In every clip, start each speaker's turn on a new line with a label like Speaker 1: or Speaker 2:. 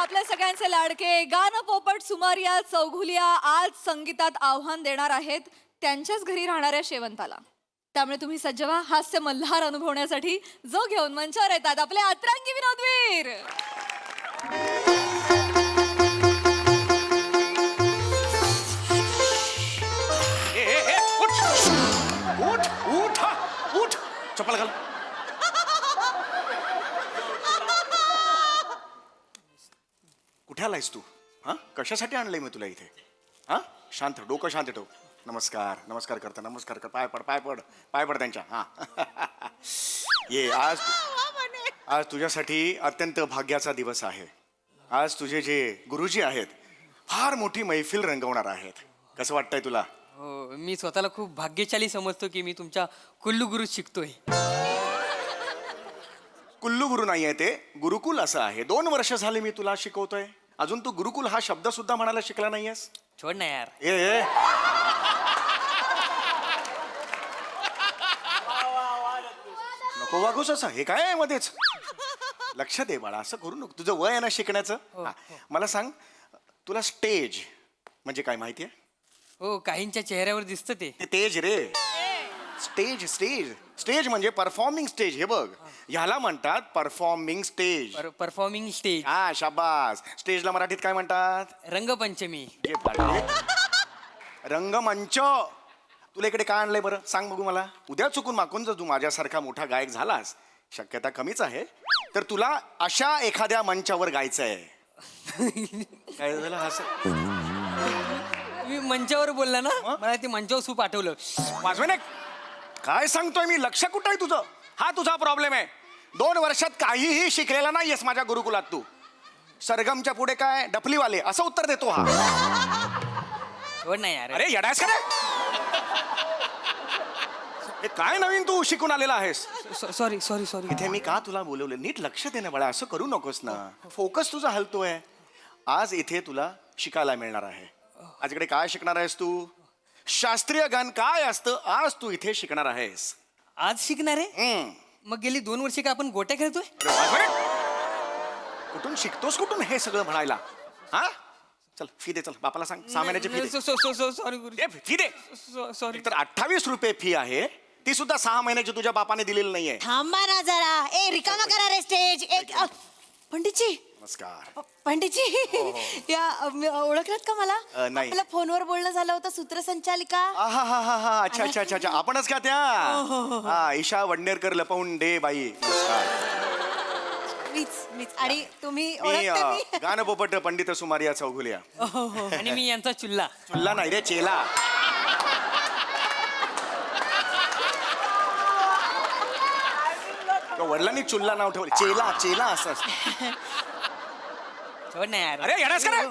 Speaker 1: आपल्या सगळ्यांचे लाडके गाणं पोपट सुमारिया चौघुलिया आज संगीतात आव्हान देणार आहेत त्यांच्याच घरी राहणाऱ्या शेवंताला. त्यामुळे तुम्ही सज्ज व्हा हास्य मल्हार अनुभवण्यासाठी, जो घेऊन मंचावर येतात आपले अतरंगी विनोदवीर.
Speaker 2: उठ उठ उठ चप्पल घाल. कुठे आलायस तू? हा, कशासाठी आणलंय मी तुला इथे? हा, शांत, डोकं शांत ठेव. नमस्कार नमस्कार करता, नमस्कार कर, पाय पड पाय पड पाय पड त्यांच्या. हा ये आज तुझ्यासाठी अत्यंत भाग्याचा दिवस आहे. आज तुझे जे गुरुजी आहेत फार मोठी मैफिल रंगवणार आहेत. कसं वाटतंय तुला?
Speaker 3: हो, मी स्वतःला खूप भाग्यशाली समजतो की मी तुमच्या कुल्लू गुरु शिकतोय.
Speaker 2: कुल्लू गुरु नाही आहे ते, गुरुकुल असं आहे. 2 वर्ष झाले मी तुला शिकवतोय, अजून तू गुरुकुल हा शब्द सुद्धा म्हणायला शिकला नाहीयेस.
Speaker 3: छोड ना यार.
Speaker 2: ए नको वागूस असं. हे काय आहे मध्येच? लक्ष दे बाळा, असं करू नको. तुझं वय आहे ना शिकण्याचं. हा, मला सांग, तुला स्टेज म्हणजे काय माहिती आहे?
Speaker 3: हो, काहींच्या चेहऱ्यावर दिसतं ते.
Speaker 2: ते तेज रे. स्टेज स्टेज स्टेज म्हणजे परफॉर्मिंग स्टेज. हे बघ, ह्याला म्हणतात परफॉर्मिंग स्टेज.
Speaker 3: Performing stage.
Speaker 2: हा, शाबास. स्टेजला मराठीत काय म्हणतात?
Speaker 3: रंगपंचमी.
Speaker 2: जे पाहिजे रंगमंच. तुला इकडे काय आणलंय बरं सांग बघू मला. उद्या चुकून माकून जर तू माझ्यासारखा मोठा गायक झालास, शक्यता कमीच आहे, तर तुला अशा एखाद्या मंचावर गायचं आहे. काय झालं असं?
Speaker 3: मी मंचावर बोलला ना, मला ते मंचावर सूप आठवलं.
Speaker 2: वाजवे नाही. काय सांगतोय मी? लक्ष कुठं आहे तुझं? हा तुझा प्रॉब्लेम आहे. 2 वर्षात काहीही शिकलेला नाहीयेस माझ्या गुरुकुलात तू. सरगमच्या पुढे काय डफलीवाले असं उत्तर देतो हा.
Speaker 3: छोड ना यार.
Speaker 2: अरे येडायस का रे? हे काय नवीन तू शिकून आलेला आहेस?
Speaker 3: Sorry sorry sorry.
Speaker 2: इथे मी का तुला बोलवलं? नीट लक्ष दे ना बाळा, असं करू नकोस ना. फोकस तुझा हलतोय. आज इथे तुला शिकायला मिळणार आहे. आज इकडे काय शिकणार आहेस तू? शास्त्रीय गान काय असतं आज तू इथे शिकणार आहेस.
Speaker 3: आज शिकणार आहे? मग गेली 2 वर्षे का आपण गोट्या खेळतोय?
Speaker 2: कुठून शिकतोस, कुठून हे सगळं म्हणायला? हा, चल फी दे. चल बापाला सांग 6 महिन्याची फी दे.
Speaker 3: सॉरी गुरु.
Speaker 2: फी दे.
Speaker 3: सॉरी.
Speaker 2: तर 28 रुपये फी आहे, ती सुद्धा 6 महिन्याची तुझ्या बापाने दिलेली नाहीये.
Speaker 4: थांबा ना जरा. ए रिकामा करा रे स्टेज. एक पंडितजी.
Speaker 2: नमस्कार.
Speaker 4: पंडितजी या ओळखलात का मला?
Speaker 2: नाही.
Speaker 4: आपल्या फोनवर बोलणं झालं होतं सूत्रसंचालिका.
Speaker 2: हा अच्छा अच्छा अच्छा अच्छा, आपणच का त्या? हा, ईशा वडनेरकर लपवून दे बाई.
Speaker 4: मीच आणि तुम्ही
Speaker 2: मी
Speaker 4: ओळखते मी.
Speaker 2: गाणं पोपट पंडित सुमारिया चौघुलिया.
Speaker 3: आणि मी यांचा चुल्ला.
Speaker 2: चुल्ला नाही रे, चेला. वडिलांनी चुल्ला नाव ठेवलं, चेला चेला असं असतं.
Speaker 3: छोड ना यार.
Speaker 2: अरे येणारच का रे?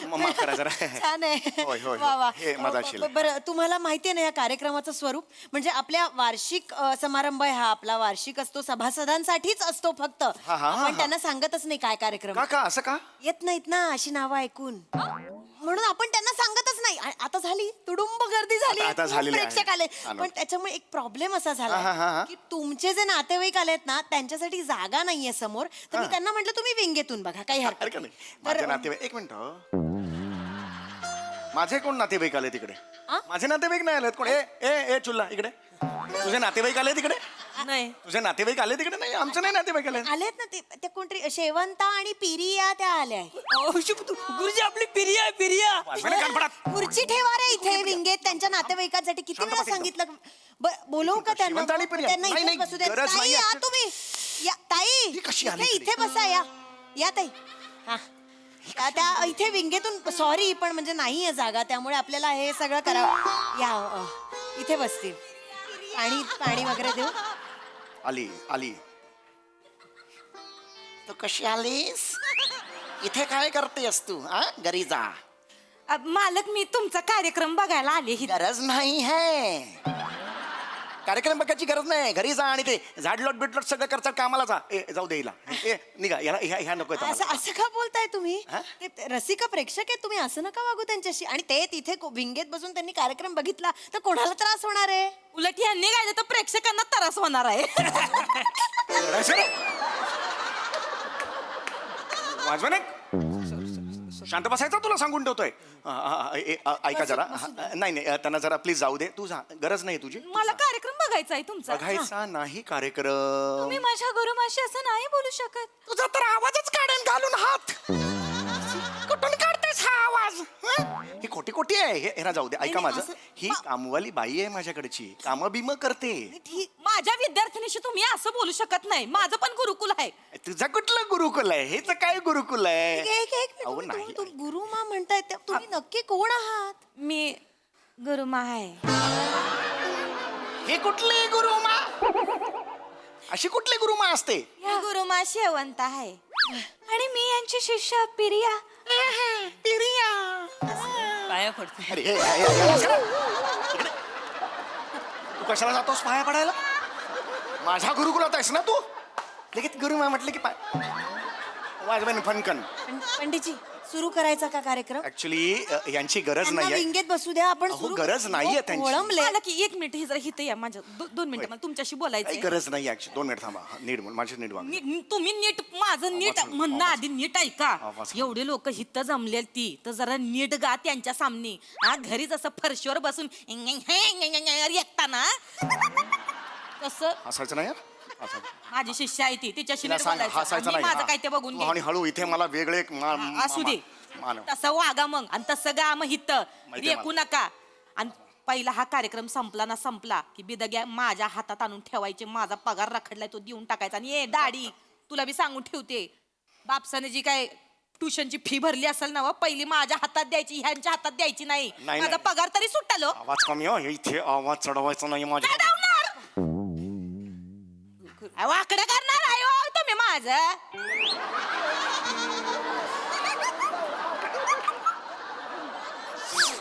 Speaker 2: माफ करा जरा.
Speaker 4: छान आहे.
Speaker 2: होय, होय,
Speaker 4: वा, वा.
Speaker 2: हे मजाशीर आहे.
Speaker 4: बरं, तुम्हाला माहिती आहे ना या कार्यक्रमाचं स्वरूप? म्हणजे आपल्या वार्षिक समारंभ आहे हा. आपला वार्षिक असतो, सभासदांसाठीच असतो फक्त.
Speaker 2: हा, हा,
Speaker 4: आपण
Speaker 2: हा.
Speaker 4: त्यांना सांगतच नाही काय कार्यक्रम
Speaker 2: का का असं का?
Speaker 4: येत नाहीत ना अशी नावं ऐकून, म्हणून आपण त्यांना सांगतच नाही. आता झाली तुडुंब गर्दी झाली,
Speaker 2: आता
Speaker 4: खूप
Speaker 2: झालेली आहे.
Speaker 4: प्रेक्षक आले.
Speaker 2: हा,
Speaker 4: पण त्याच्यामुळे एक प्रॉब्लेम असा
Speaker 2: हा, हा,
Speaker 4: झाला
Speaker 2: हा.
Speaker 4: की तुमचे जे नातेवाईक आलेत ना त्यांच्यासाठी जागा नाहीये समोर. तर मी त्यांना म्हटलं तुम्ही विंगेतून बघा, काही हरकत
Speaker 2: अरे का
Speaker 4: नाही.
Speaker 2: नाही? माझे नातेवाईक, एक मिनिट. माझे कोण नातेवाईक आले तिकडे? माझे नातेवाईक नाही आलेत कोण. ए ए ए चुल्ला इकडे. तुझे नातेवाईक आले तिकडे?
Speaker 3: नाही.
Speaker 2: तुझे नातेवाईक आले तिकडे? नाही, आमचं नाही नातेवाईक आले.
Speaker 4: आलेत ना ते कोणतरी शेवंता आणि पिरिया त्या आल्या.
Speaker 3: गुरुजी आपली पिरिया आहे, पिरिया.
Speaker 2: वाजवेने कानफडात.
Speaker 4: खुर्ची ठेवा रे इथे विंगेत त्यांच्या नातेवाईकांसाठी. किती
Speaker 2: शांत
Speaker 4: वेळा
Speaker 2: बसा.
Speaker 4: सांगितलं बोलवू का त्यांना?
Speaker 2: शेवंता आणि पिरिया?
Speaker 4: त्यांना
Speaker 2: नाही,
Speaker 4: इथेच
Speaker 2: नाही,
Speaker 4: बसू दे.
Speaker 2: गरज
Speaker 4: ताई
Speaker 2: नाही
Speaker 4: या
Speaker 2: आहे.
Speaker 4: तुम्ही. या ताई
Speaker 2: ही कशी आली
Speaker 4: इथे बसा. या ताई. हा, त्या इथे विंगेतून. सॉरी पण म्हणजे नाहीये जागा, त्यामुळे आपल्याला हे सगळं करावं. या इथे बसतील. पाणी वगैरे देऊ.
Speaker 2: आली आली.
Speaker 5: तू कशी आलीस? इथे काय करतेस तू? घरी जा.
Speaker 4: मालक मी तुमचा कार्यक्रम बघायला आले.
Speaker 5: गरज नाही है. कार्यक्रम बघायची गरज नाही. घरी जा आणि ते झाडलोट बिडलोट सगळं करतात कामाला जा. ए जाऊ दे हिला. ए निघा, ह्या नको
Speaker 4: असं का बोलताय तुम्ही? ते रसिक प्रेक्षक आहेत, तुम्ही असं नका वागू त्यांच्याशी. आणि ते तिथे विंगेत बसून त्यांनी कार्यक्रम बघितला तर कोणाला त्रास होणार आहे? उलट यांनी गायलं तर प्रेक्षकांना त्रास होणार आहे.
Speaker 2: वाजवा नाही शांत बसायचा तुला सांगून ठेवतोय ऐका जरा नाही नाही त्यांना जरा प्लीज जाऊ दे तू जा गरज नाही तुझी
Speaker 1: मला कार्यक्रम बघायचा आहे तुमचा
Speaker 2: बघायचा नाही कार्यक्रम
Speaker 1: तुम्ही माझ्या गुरुमाशी असं नाही बोलू शकत
Speaker 2: तुझा तर आवाजच काढेन घालून हात कुठून काढतेस हा आवाज हं? ही खोटी खोटी आहे हे ना जाऊ दे ऐका माझं ही कामवाली बाई आहे माझ्याकडची काम बिम करते
Speaker 1: माझ्या विद्यार्थिनीशी तुम्ही असं बोलू शकत नाही माझं पण गुरुकुल आहे
Speaker 2: तुझा कुठलं गुरुकुल आहे हेच काय गुरुकुल आहे
Speaker 4: एक
Speaker 2: अहो,
Speaker 4: मिनिट
Speaker 2: नाही.
Speaker 4: गुरुमा म्हणताय तुम्ही नक्की कोण आहात?
Speaker 1: मी गुरुमा आहे
Speaker 2: हे कुठले गुरुमा अशी कुठली गुरुमा असते
Speaker 1: मी गुरुमा शेवंत आहे आणि मी यांची शिष्य पिरिया
Speaker 3: पाया पडतो
Speaker 2: अरे इकडे. तू कशाला जातोस पाया पडायला माझ्या गुरुकुलात आहेस ना तू लगेच गुरुमा म्हटलं की पाय वाजवेन फनकन
Speaker 4: पंडितजी सुरू करायचा का कार्यक्रम?
Speaker 2: ऍक्च्युली यांची गरज
Speaker 4: त्यांना
Speaker 2: नाहीये
Speaker 4: विंगेत बसू द्या आपण
Speaker 2: अहो,
Speaker 4: सुरू
Speaker 2: गरज
Speaker 4: करू.
Speaker 2: नाहीये त्यांची.
Speaker 4: खोळंबले.
Speaker 1: मला की एक मिनिट हे जरा इथे या माझ्या 2 मिनिटं मला तुमच्याशी
Speaker 2: काही
Speaker 1: बोलायचं
Speaker 2: गरज नाही ऍक्च्युली 2 मिनिट थांबा नीट बोल माझी नीट वाग
Speaker 1: तुम्ही नीट माझं नीट
Speaker 2: आवाज-
Speaker 1: म्हणणं आधी नीट ऐका
Speaker 2: आवाज-
Speaker 1: एवढे लोक हित जमले ती तर जरा नीट गा त्यांच्या सामने हा घरी जसं फरशीवर बसून एकता ना तसं
Speaker 2: हसायचं नाही यार हसायचं.
Speaker 1: माझी शिष्य आहे ती तिच्याशी
Speaker 2: तिला
Speaker 1: नीट
Speaker 2: सांग
Speaker 1: बोलायचं.
Speaker 2: हसायचं
Speaker 1: मी
Speaker 2: नाही
Speaker 1: माझं
Speaker 2: हा.
Speaker 1: काय ते बघून
Speaker 2: तू
Speaker 1: घे
Speaker 2: आणि हळू इथे मला वेगळे
Speaker 1: असू दे
Speaker 2: मानव
Speaker 1: तसं वागा मग आणि तसं गा मग हित
Speaker 2: माहितीये
Speaker 1: रेकू नका आणि पहिला हा कार्यक्रम संपला ना संपला की बिदग्या माझ्या हातात आणून ठेवायचे माझा पगार रखडलाय तो देऊन टाकायचा आणि ए दाढी तुला बी सांगून ठेवते बापसाने जी काय ट्युशनची फी भरली असेल ना व, पहिली माझ्या हातात द्यायची ह्यांच्या हातात द्यायची नाही
Speaker 2: नाही,
Speaker 1: माझा
Speaker 2: नाही.
Speaker 1: पगार तरी सुटालो
Speaker 2: आवाज कमी हो इथे आवाज चढवायचा नाही माझ्या
Speaker 1: वाकडं करणार आहे हो तुम्ही माझं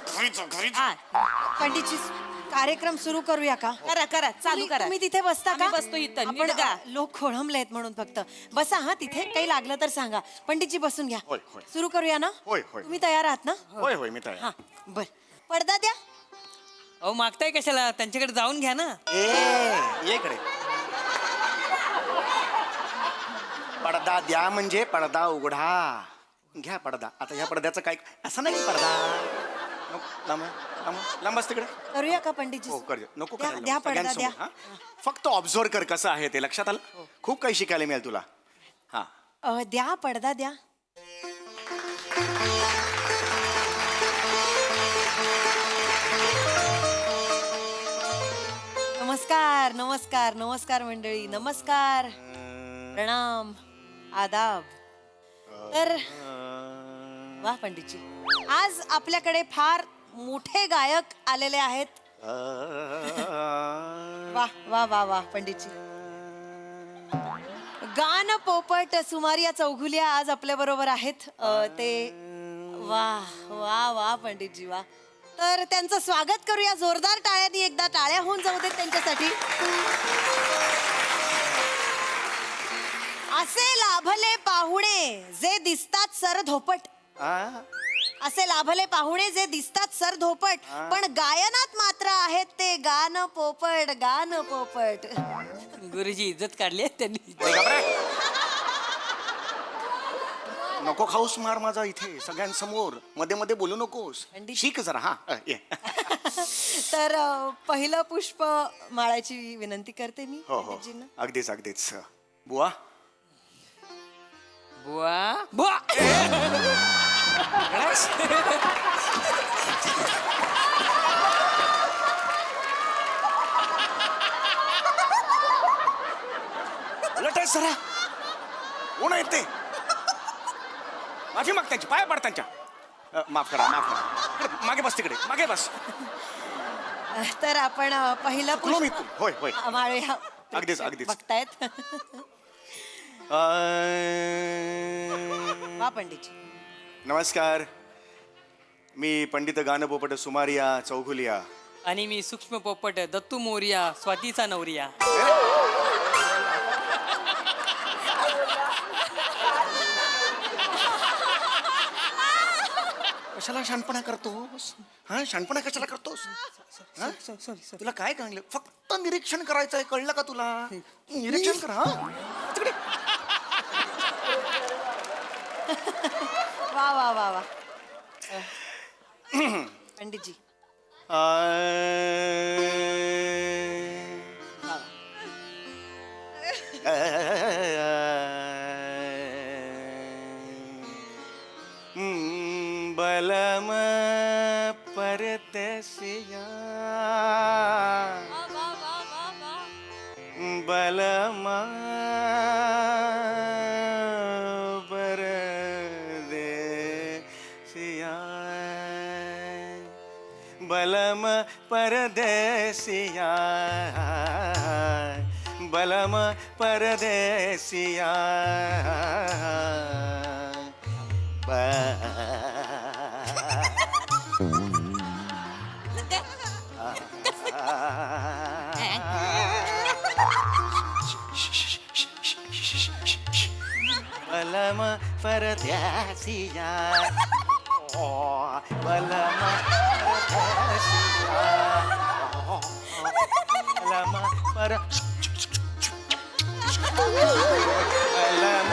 Speaker 1: हा,
Speaker 4: पंडितजी कार्यक्रम सुरू करूया का?
Speaker 1: करा करा चालू
Speaker 4: तुम्ही-
Speaker 1: करा
Speaker 4: तुम्ही तिथे बसता का?
Speaker 1: आम्ही बसतो इथं,
Speaker 4: आपण,
Speaker 1: नीट गा.
Speaker 4: लोक खोळंबलेत म्हणून फक्त बसा हा तिथे काही लागलं तर सांगा पंडितजी बसून घ्या
Speaker 2: होय, होय.
Speaker 4: सुरू करूया ना
Speaker 2: होय, होय.
Speaker 4: तुम्ही तयार आहात ना?
Speaker 2: होय होय मी तयार
Speaker 4: हा बर पडदा द्या.
Speaker 3: अहो मागताय कशाला त्यांच्याकडे जाऊन घ्या ना
Speaker 2: ये इकडे पडदा द्या म्हणजे पडदा उघडा घ्या पडदा आता ह्या पडद्याचं काय असं नाही पडदा नको, लांब लांब लांब असं तिकडे
Speaker 4: करूया का पंडितजी?
Speaker 2: हो कर नको
Speaker 4: द्या
Speaker 2: करायला
Speaker 4: द्या
Speaker 2: नको.
Speaker 4: पडदा द्या.
Speaker 2: सगळ्यांसमोर, हा? फक्त ऑब्झर्व कर कसं आहे ते लक्षात आलं खूप काही शिकायला मिळेल तुला हा
Speaker 4: द्या पडदा द्या. नमस्कार नमस्कार नमस्कार मंडळी नमस्कार प्रणाम आदाब. तर वा पंडितजी आज आपल्याकडे फार मोठे गायक आलेले आहेत. वा वा वा वा पंडितजी गान पोपट सुमारिया चौघुलिया आज आपल्या बरोबर आहेत. ते वा वा वा पंडितजी वा. तर त्यांचं स्वागत करूया जोरदार टाळ्यांनी. एकदा टाळ्या होऊन जाऊ देत त्यांच्यासाठी. असे लाभले पाहुणे जे दिसतात सर धोपट. असे लाभले पाहुणे जे दिसतात सर धोपट पण गायनात मात्र आहेत ते गान पोपट गान पोपट.
Speaker 3: गुरुजी इज्जत काढली आहे त्यांनी
Speaker 2: ए, घाबरे. नको खाऊस मार माझा इथे सगळ्यांसमोर मध्ये मध्ये बोलू नकोस
Speaker 4: पंडित.
Speaker 2: शिक जरा हा ये.
Speaker 4: तर पहिलं पुष्प माळाची विनंती करते मी
Speaker 2: हो हो
Speaker 4: पंडितजींना.
Speaker 2: अगदीच अगदीच बुवा
Speaker 3: बुवा बुवा
Speaker 2: उलट आहे जरा कोण आहेत ते माफी माग त्यांची पाया पड त्यांच्या माफ करा माफ करा इकडे, मागे बस तिकडे मागे बस
Speaker 4: तर आपण पहिलं
Speaker 2: चुकलो मी तू होय होय
Speaker 4: माळूया.
Speaker 2: अगदीच, अगदीच.
Speaker 4: बघतायत वा पंडितजी.
Speaker 2: नमस्कार मी पंडित गानपोपट सुमारिया चौघुलिया
Speaker 3: आणि मी सूक्ष्म पोपट दत्तू मोरिया स्वातीचा नवरिया.
Speaker 2: कशाला शानपणा करतोस हा शानपणा कशाला करतोस हा? तुला काय कळलं फक्त निरीक्षण करायचंय कळलं का तुला निरीक्षण कर हा तिकडे
Speaker 4: वा वा वा वा पंडितजी
Speaker 2: बलम परदेसिया बलम परदेसिया बलम परदेसिया बलम परदेसिया बलम परदेसिया बलम परदेसिया बलम पर बलम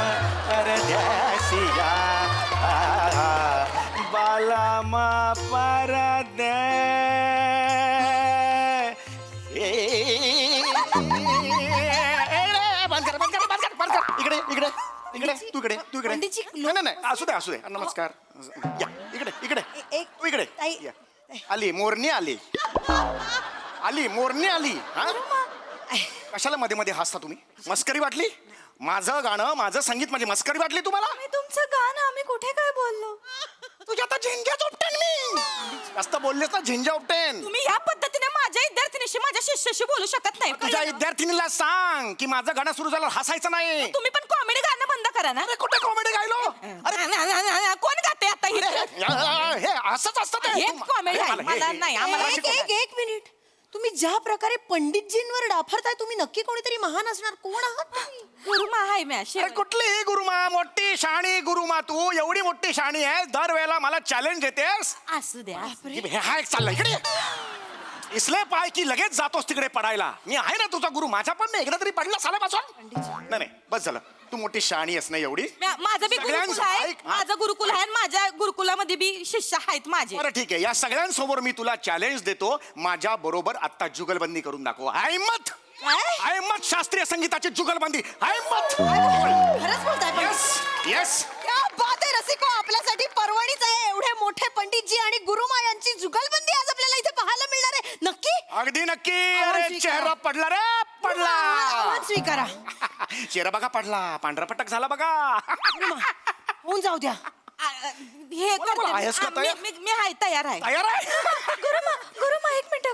Speaker 2: परदेसिया बलम परदे इकडे इकडे इकडे तू इकडे तू इकडे
Speaker 4: पंडितजी,
Speaker 2: नाही नाही असू दे नमस्कार या इकडे इकडे
Speaker 4: एक
Speaker 2: तू इकडे
Speaker 4: ताई.
Speaker 2: या. आली मोरणी आली मोरणी आली हा कशाला मध्ये मध्ये हसता तुम्ही मस्करी वाटली माझं गाणं माझं संगीत माझी मस्करी वाटली तुम्हाला
Speaker 1: तुमचं गाणं आम्ही कुठे काय बोललो
Speaker 2: तुझ्या आता झिंग्याच उपटेन मी जास्त बोललेस ना झिंजा उपटेन
Speaker 6: तुम्ही या पद्धतीने माझ्या विद्यार्थिनीशी माझ्या शिष्याशी बोलू शकत नाही
Speaker 2: तुझ्या विद्यार्थिनीला सांग की माझं गाणं सुरू झालं हसायचं नाही
Speaker 6: तुम्ही पण कॉमेडी गाणं बंद करा ना
Speaker 2: अरे कुठे कॉमेडी गायलो अरे
Speaker 6: कोण गाते आता
Speaker 2: अरे, हे असंच असतं ते.
Speaker 6: हेच comedy आहे. मला नाही, आम्हाला
Speaker 4: एक मिनिट तुम्ही ज्या प्रकारे पंडितजींवर डाफरताय तुम्ही नक्की कोणीतरी महान असणार कोण आहात तुम्ही
Speaker 6: गुरुमा आहे मी
Speaker 2: अरे कुठली गुरुमा मोठी शाणी गुरुमा तू एवढी मोठी शाणी आहे दरवेळेला मला चॅलेंज देतेस
Speaker 6: असू द्या
Speaker 2: हे हा एक चालला इकडे इसले पाय की लगेच जातोस तिकडे पडायला मी आहे ना तुझा गुरु माझा पण नाही एकदा तरी पडला सालापासून नाही बस झालं तू मोठी शाणी असं नाही एवढी
Speaker 6: माझं बी गुरुकुल
Speaker 2: सगळ्यांचं
Speaker 6: आहे
Speaker 2: ऐक, हा.
Speaker 6: माझं गुरुकुल आहे आणि माझ्या गुरुकुलामध्ये बी शिष्य आहेत माझे
Speaker 2: बरं ठीक आहे या सगळ्यांसमोर मी तुला चॅलेंज देतो माझ्या बरोबर आता जुगलबंदी करून दाखव अहमद अहमद शास्त्रीय संगीताची जुगलबंदी अहमद
Speaker 4: खरंच बोलताय पंडित?
Speaker 2: येस येस
Speaker 4: क्या बात आहे रसिको आपल्यासाठी पर्वणीच आहे एवढे मोठे पंडितजी आणि गुरुमा यांची जुगलबंदी आज आपल्याला इथे पाहायला मिळणार आहे नक्की
Speaker 2: अगदी नक्की
Speaker 4: आवाज
Speaker 2: अरे
Speaker 4: स्वीकारा.
Speaker 2: चेहरा पडला रे
Speaker 4: आवाज
Speaker 2: पडला
Speaker 4: स्वीकारा
Speaker 2: चेहरा बघा पडला पांढरा पटक झाला बघा
Speaker 4: होऊन जाऊ द्या
Speaker 6: हे
Speaker 2: बोला, बोला, आहेस का
Speaker 6: करते
Speaker 2: तयार?
Speaker 6: मी आहे तयार आहे
Speaker 2: तयार आहे
Speaker 1: गुरुमा एक मिनिट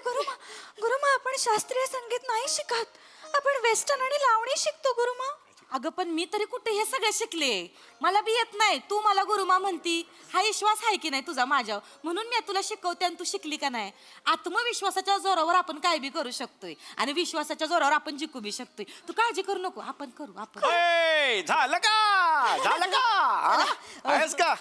Speaker 1: गुरुमा आपण शास्त्रीय संगीत नाही शिकत आपण वेस्टर्न आणि लावणी शिकतो गुरुमा
Speaker 6: अगं पण मी तरी कुठे हे सगळं शिकले मला बी येत नाही तू मला गुरुमा म्हणती हा विश्वास आहे की नाही तुझा माझ्यावर म्हणून मी तुला शिकवते आणि तू शिकली का नाही आत्मविश्वासाच्या जोरावर आपण काय बी करू शकतोय आणि विश्वासाच्या जोरावर आपण जिंकू बी शकतोय तू काळजी करू नको आपण करू आपण
Speaker 2: ए, झालं का हा? आहेस का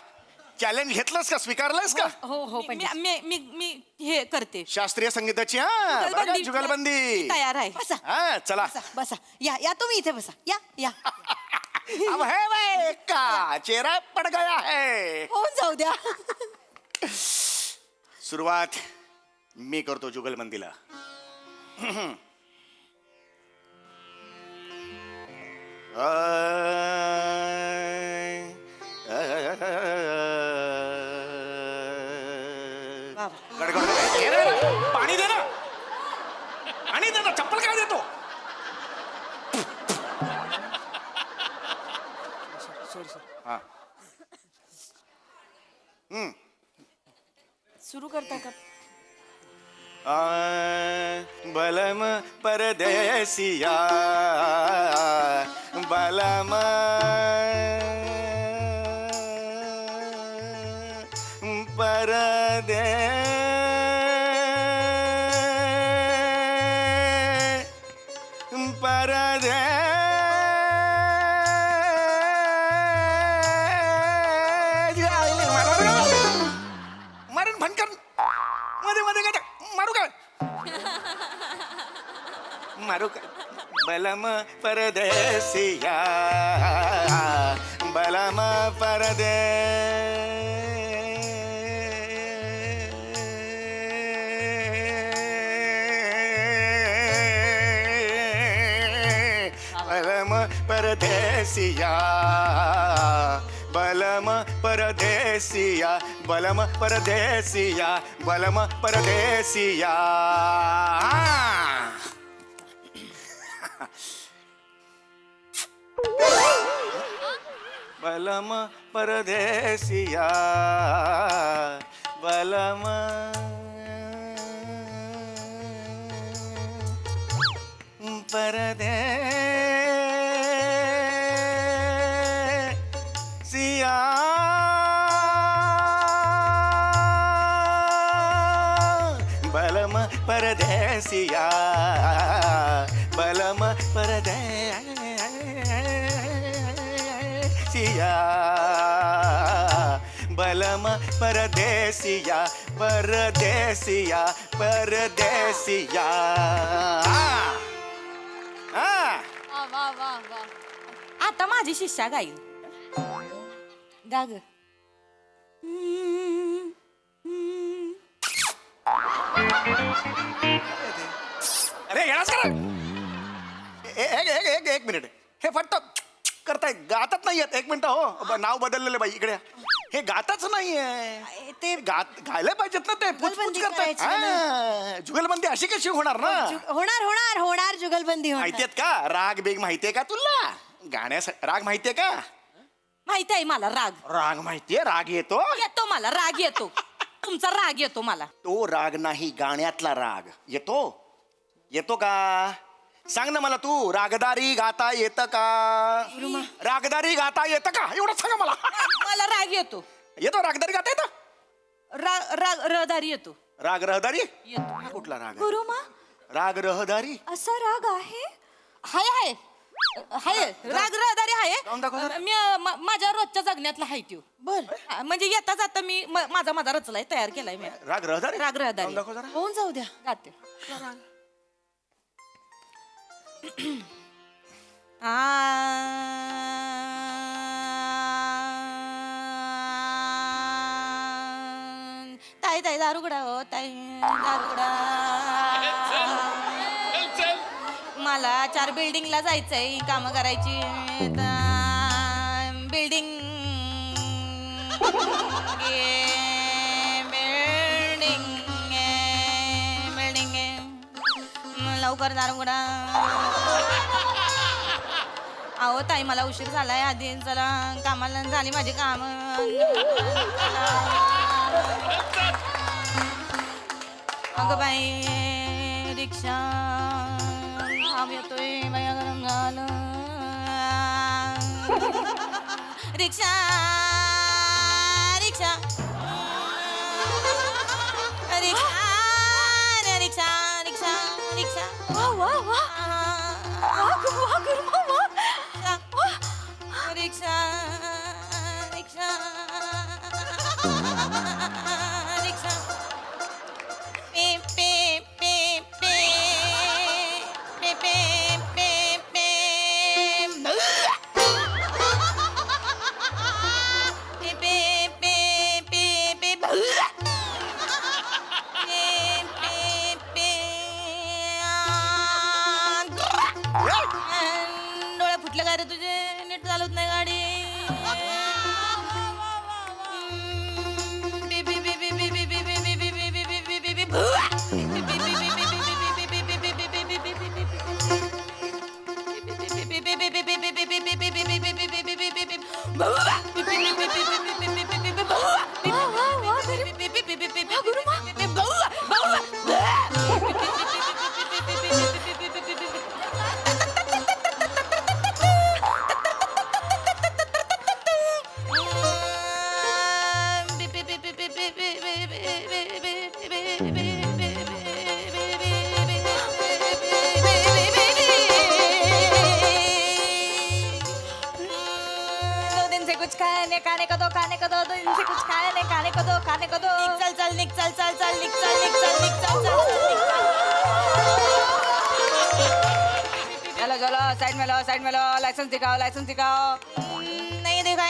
Speaker 2: चॅलेंज घेतलंस का स्वीकारलंस का
Speaker 4: हो हो
Speaker 6: मी मी हे करते
Speaker 2: शास्त्रीय संगीताची हा बरं का? जुगलबंदी
Speaker 6: तयार आहे
Speaker 4: बसा
Speaker 2: हा चला
Speaker 4: बसा बसा या तुम्ही इथे बसा या
Speaker 2: अब है भाई का चेहरा पड गया है
Speaker 4: होऊन जाऊ द्या
Speaker 2: सुरुवात मी करतो जुगलबंदीला गडगड हे रे, पाणी दे ना चप्पल काय देतो हा
Speaker 4: सुरू करता का
Speaker 2: बलम परदेसिया बलम परदे परदे मारून भनकर मध्ये मध्ये काय मारू काय मारू काय बलम परदेसिया बलम परदे बलम परदेसिया बलम परदेसिया बलम परदेसिया बलम परदेसिया बलम परदेसिया बलम परदेसिया बलम परदेसिया बलम परदेसिया बलम परदेसिया परदेसिया परदेसिया
Speaker 1: वा वा वा वा.
Speaker 6: आता माझी शिष्या गाईल गा ग.
Speaker 2: अरे येणार करा एक मिनिट हे फक्त करताय गातच नाही येत. एक मिनिट हो नाव बदललेलं बाई इकडे हे गातच नाहीये
Speaker 4: ते
Speaker 2: गायला पाहिजेत ना ते पुचपुच
Speaker 4: जुगलबंदी
Speaker 2: करताय
Speaker 4: करायची ना.
Speaker 2: जुगलबंदी अशी कशी होणार ना
Speaker 4: होणार होणार होणार जुगलबंदी होणार.
Speaker 2: माहितीयेत का राग बेग माहितीये का तुला गाण्यासाठी राग माहितीये का
Speaker 6: माहिती आहे मला राग
Speaker 2: राग माहितीये राग येतो
Speaker 6: येतो मला राग येतो तुमचा राग येतो मला.
Speaker 2: तो राग नाही गाण्यातला राग येतो येतो का सांग ना मला तू रागदारी गाता येतं का रागदारी गाता येतं का एवढं सांगा मला
Speaker 6: मला राग येतो
Speaker 2: येतो रागदारी गाता येतं
Speaker 6: राग राग रहदारी येतो
Speaker 2: राग रहदारी
Speaker 6: येतो.
Speaker 2: हा कुठला राग आहे?
Speaker 1: गुरुमा
Speaker 2: राग रहदारी
Speaker 1: असा राग आहे?
Speaker 6: हाय हाय हाय राग रहदारी
Speaker 2: जाऊन दाखव
Speaker 6: आहे
Speaker 2: जरा.
Speaker 6: मी माझ्या रोजच्या जगण्यातला हाय त्यो
Speaker 4: बर
Speaker 6: म्हणजे येता जाता मी माझा रचलाय तयार केलाय मी
Speaker 2: राग रहदारी
Speaker 6: राग रहदारी.
Speaker 2: जाऊन दाखव जरा.
Speaker 4: होऊन जाऊ द्या.
Speaker 6: गाते ताई ताई दारुगडा हो ताई दारुगडा मला 4 बिल्डिंगला जायचंय काम करायची बिल्डिंग बिल्डिंग लवकर दारुगडा. अहो ताई मला उशीर झालाय आधी चला कामाला झाली माझी काम. अगं बाई रिक्षा आम येतोय बाया गरम झालं रिक्षा रिक्षा रिक्षा रिक्षा रिक्षा रिक्षा
Speaker 1: वा वा वा वा गुरुमा वा.
Speaker 6: रिक्षा रिक्षा रिक्षा पे पे पे पे पे पे पे पे पे पे पे पे डोळे फुटले काय रे तुझे नीट चालत नाही गाडी.
Speaker 1: खाने को दो दो दिन से कुछ खाने को दो
Speaker 6: चल चल निक चल चल चल निक चल निक चल निक चल चल
Speaker 3: चलो चलो साइड में लो लाइसेंस दिखाओ
Speaker 6: नहीं दिखाएंगे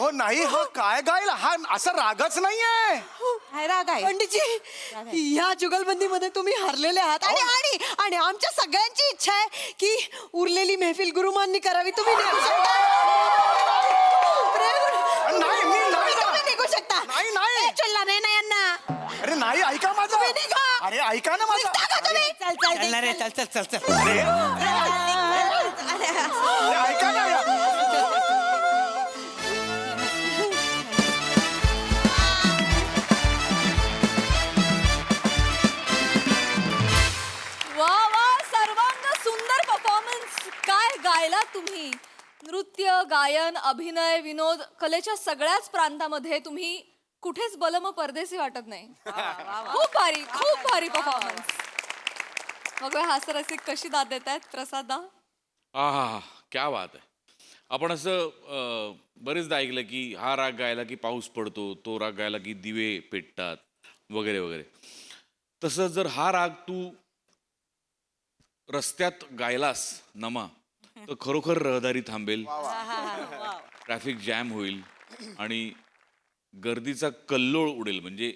Speaker 2: हो नाही, हा काय गायला, हा असा रागच नाहीये.
Speaker 6: काय राग आहे
Speaker 4: पंडितजी, या जुगलबंदीमध्ये तुम्ही हरलेले आहात आणि आणि आणि आमच्या सगळ्यांची इच्छा आहे की उरलेली मेहफिल गुरुमांनी करावी. तुम्ही निघू शकता.
Speaker 2: नाही, मी नाही.
Speaker 4: तुम्ही निघू शकता.
Speaker 2: नाही, नाही.
Speaker 4: ए, चल्ला नाही ना यांना.
Speaker 2: अरे नाही, ऐका माझं.
Speaker 4: तुम्ही निघा.
Speaker 2: अरे ऐका ना माझं.
Speaker 4: निघता का तुम्ही? चल चल
Speaker 3: चल ना रे, चल चल चल चल.
Speaker 2: अरे ऐका ना.
Speaker 1: वा वा, सर्वांग सुंदर परफॉर्मन्स. काय गायला तुम्ही. नृत्य, गायन, अभिनय, विनोद, कलेच्या सगळ्याच प्रांतामध्ये तुम्ही कुठेच बलम परदेसी वाटत नाही. खूप भारी, खूप भारी परफॉर्मन्स. मग हास्यरसिक कशी दाद देत आहेत प्रसादा?
Speaker 7: हा क्या बात आहे. आपण असं बरेचदा ऐकलं की हा राग गायला की पाऊस पडतो, तो राग गायला की दिवे पेटतात वगैरे वगैरे. तसं जर हा राग तू रस्त्यात गायलास नमा, तर खरोखर रहदारी थांबेल, ट्रॅफिक जॅम होईल आणि गर्दीचा कल्लोळ उडेल. म्हणजे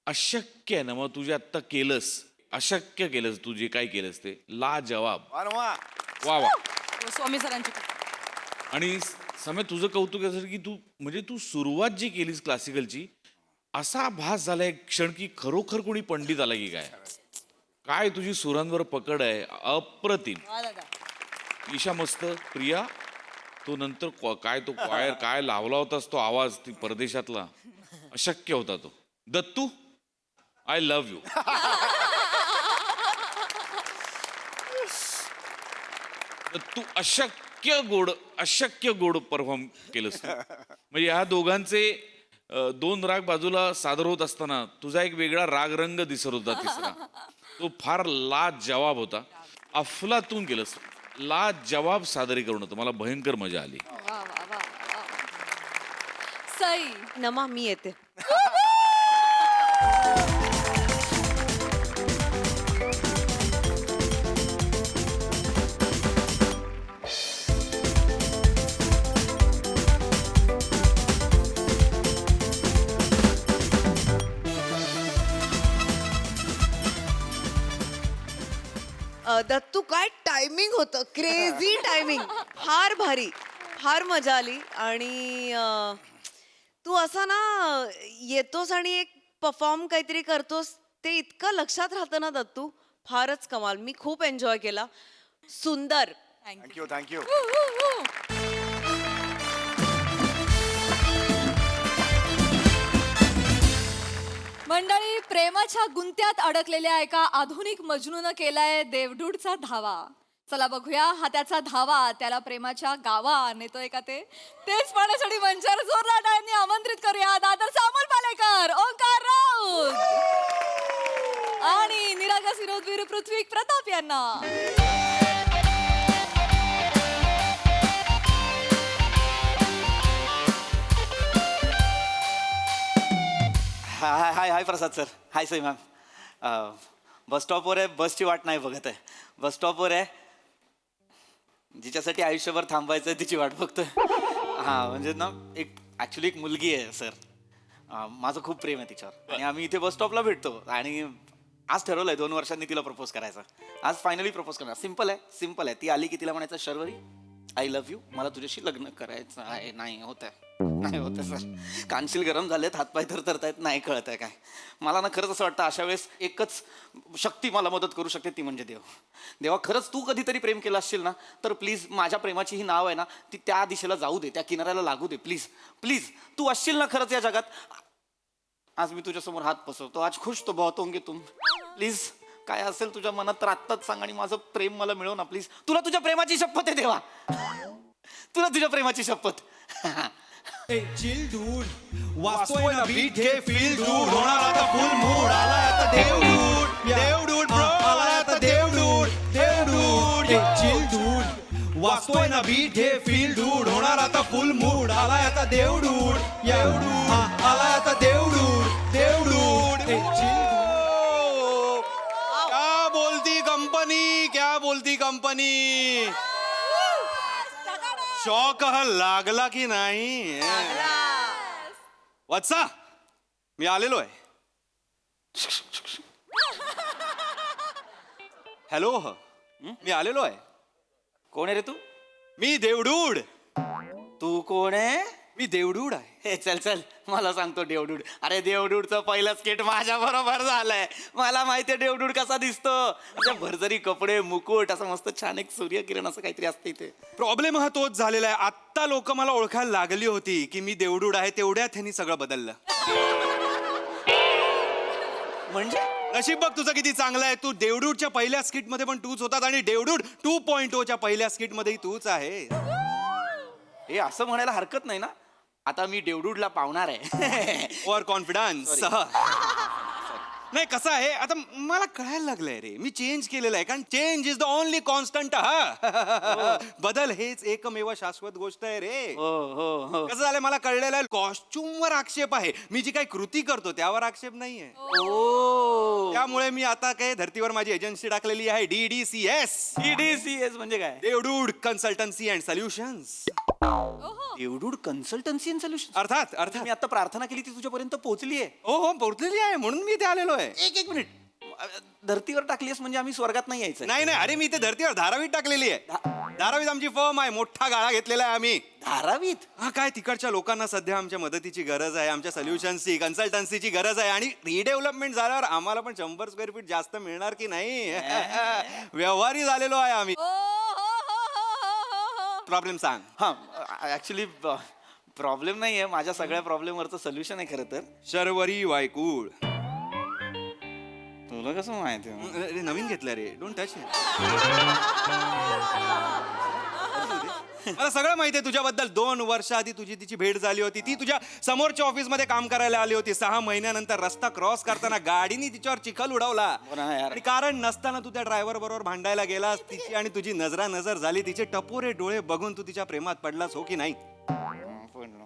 Speaker 7: अशक्य आहे ना, मग तुझे आत्ता केलंस, अशक्य केलंस तू जे काय केलंस ते लाजवाब.
Speaker 2: वा.
Speaker 7: वा वा.
Speaker 6: स्वामी सरांची
Speaker 7: आणि समय तुझं कौतुक असं की तू म्हणजे तू सुरुवात जी केलीस क्लासिकलची, असा भास झाला एक क्षण की खरोखर कोणी पंडित आला की काय. काय तुझी सुरांवर पकड आहे, अप्रतिम. ईशा मस्त. प्रिया, तो नंतर काय तो क्वायर काय लावला होतास तो आवाज, ती परदेशातला, अशक्य होता तो. Dattu, I love you. तू अशक्य गोड परफॉर्म केलंस तू. म्हणजे ह्या दोघांचे दोन राग बाजूला सादर होत असताना तुझा एक वेगळा राग रंग दिसत होता तिसरा. तो फार लाजवाब होता. अफलातून केलंस. लाजवाब सादरीकरण होतं. मला भयंकर मजा आली.
Speaker 1: वा वा वा वा. सई.
Speaker 4: नमा मी येते. दत्तू, काय टायमिंग होतं, क्रेझी टायमिंग. फार भारी, फार मजा आली. आणि तू असा ना येतोस आणि एक परफॉर्म काहीतरी करतोस, ते इतकं लक्षात राहतं ना दत्तू. फारच कमाल. मी खूप एन्जॉय केला. सुंदर.
Speaker 2: Thank you thank you.
Speaker 1: मंडळी, प्रेमाच्या गुंत्यात अडकलेल्या एका आधुनिक मजनूनं केलाय देवडूडचा धावा. चला बघूया हा त्याचा धावा त्याला प्रेमाच्या गावा नेतोय का ते. तेच पाहण्यासाठी मंचावर जोरदार टाळ्यांनी आमंत्रित करूया दादरचा अमोल पालेकर, ओंकार राऊत आणि निरागस विनोदवीर पृथ्वी प्रताप यांना.
Speaker 8: हाय हाय हाय प्रसाद सर. हाय सई मॅम. बस स्टॉपवर आहे, बसची वाट नाही बघत आहे. बस स्टॉपवर आहे, जिच्यासाठी आयुष्यभर थांबायचं तिची वाट बघतोय. हां म्हणजे ना एक ॲक्च्युली एक मुलगी आहे सर. माझं खूप प्रेम आहे तिच्यावर आणि आम्ही इथे बस स्टॉपला भेटतो आणि आज ठरवलं आहे 2 वर्षांनी तिला प्रपोज करायचं. आज फायनली प्रपोज करणार. सिम्पल आहे. ती आली की तिला म्हणायचं, शर्वरी आय लव्ह यू, मला तुझ्याशी लग्न करायचं आहे. नाही होत सर. कानशील गरम झालेत, हातपाय थरथरतायत, नाही कळत आहे काय. मला ना खरंच असं वाटतं अशा वेळेस एकच शक्ती मला मदत करू शकते, ती म्हणजे देव. देवा, खरंच तू कधीतरी प्रेम केलं असशील ना, तर प्लीज माझ्या प्रेमाची ही नाव आहे ना, ती त्या दिशेला जाऊ दे, त्या किनाऱ्याला लागू दे. Please please. तू असशील ना खरंच या जगात. आज मी तुझ्यासमोर हात पसरतो. आज खुश तो बहुत होंगे तुम. प्लीज काय असेल तुझ्या मनात तर आत्ताच सांग आणि माझं प्रेम मला मिळव ना प्लीज. तुला तुझ्या प्रेमाची शपथ आहे देवा. तुला तुझ्या प्रेमाची शपथ.
Speaker 9: चिल डूड वाचतोय ना बीट घे फील डूड होणार आता फुल मूड आलाय आता देव डूड ब्रो आलाय आता देव डूड चिल डूड वाचतोय ना बीट घे फील डूड होणार आता फुल मूड आलाय आता देव डूड आलाय आता देव डूड चिल
Speaker 10: क्या बोलती कंपनी
Speaker 9: शॉक हा लागला की नाही वत्सा मी आलेलो आहे हॅलो मी आलेलो आहे
Speaker 8: कोण आहे रे तू?
Speaker 9: मी देवडूड
Speaker 8: तू कोण आहे?
Speaker 9: मी देवडूड आहे
Speaker 8: हे चल चल मला सांगतो देवडूड. अरे देवडूडचं पहिलं स्केट माझ्या बरोबर झालंय. मला माहितीये देवडूड कसा दिसतो. असे भरजरी कपडे मुकुट असं मस्त छान एक सूर्यकिरण असं काहीतरी असतं इथे.
Speaker 9: प्रॉब्लेम हा तोच झालेला आहे आत्ता लोक मला ओळखायला लागली होती की मी देवडूड आहे तेवढ्यात त्यांनी सगळं बदललं
Speaker 8: म्हणजे
Speaker 9: नशीब बघ तुझं किती चांगलं आहे तू देवडूडच्या पहिल्या स्किट मध्ये पण तूच होतात आणि देवडूड 2.0च्या पहिल्या स्किट मध्येही तूच आहे
Speaker 8: हे असं म्हणायला हरकत नाही ना. आता मी देवडूडला पावणार आहे.
Speaker 9: ओव्हर कॉन्फिडन्स नाही कसं आहे आता मला कळायला लागलंय रे मी चेंज केलेलं आहे कारण change is the only constant हा बदल हेच एकमेव शाश्वत गोष्ट आहे रे
Speaker 8: हो हो हो
Speaker 9: कसं झालंय मला कळलेलं आहे कॉस्ट्युमवर आक्षेप आहे मी जी काही कृती करतो त्यावर आक्षेप नाहीये त्यामुळे मी आता काय धर्तीवर माझी एजन्सी टाकलेली आहे DDCS
Speaker 8: DDCS म्हणजे काय?
Speaker 9: Devdude consultancy and solutions
Speaker 8: Devdude consultancy and solution.
Speaker 9: अर्थात अर्थात
Speaker 8: मी आता प्रार्थना केली ती तुझ्यापर्यंत पोहोचली आहे.
Speaker 9: हो पोहोचलेली आहे म्हणून मी इथे आलेलो आहे
Speaker 8: एक मिनिट. धर्तीवर टाकलीस म्हणजे आम्ही स्वर्गात नाही यायचं.
Speaker 9: नाही नाही अरे मी इथे धर्तीवर धारावीत टाकलेली आहे धारावीत आमची फर्म आहे मोठा गाळा घेतलेला आहे आम्ही
Speaker 8: धारावीत?
Speaker 9: हा काय तिकडच्या लोकांना सध्या आमच्या मदतीची गरज आहे आमच्या सोल्युशन्सची कन्सल्टन्सीची गरज आहे आणि रिडेव्हलपमेंट झाल्यावर आम्हाला पण 100 स्क्वेअर फीट जास्त मिळणार की नाही व्यवहारी झालेलो आहे आम्ही प्रॉब्लेम सांग
Speaker 8: हा ऍक्च्युली प्रॉब्लेम नाही आहे माझ्या सगळ्या प्रॉब्लेमवरचं सोल्युशन आहे खरं तर.
Speaker 9: शर्वरी वायकूळ
Speaker 8: तुला कसं माहिती?
Speaker 9: अरे नवीन घेतलं रे डोंट टच मला सगळं माहिती आहे तुझ्याबद्दल 2 वर्ष आधी तुझी तिची भेट झाली होती ती तुझ्या समोरच्या ऑफिस मध्ये काम करायला आली होती 6 महिन्यानंतर रस्ता क्रॉस करताना गाडीने तिच्यावर चिखल उडवला
Speaker 8: हो ना यार.
Speaker 9: आणि कारण नसताना तू त्या ड्रायव्हर बरोबर भांडायला गेलास तिची आणि तुझी नजरानजर झाली तिचे टपोरे डोळे बघून तू तिच्या प्रेमात पडलास हो की नाही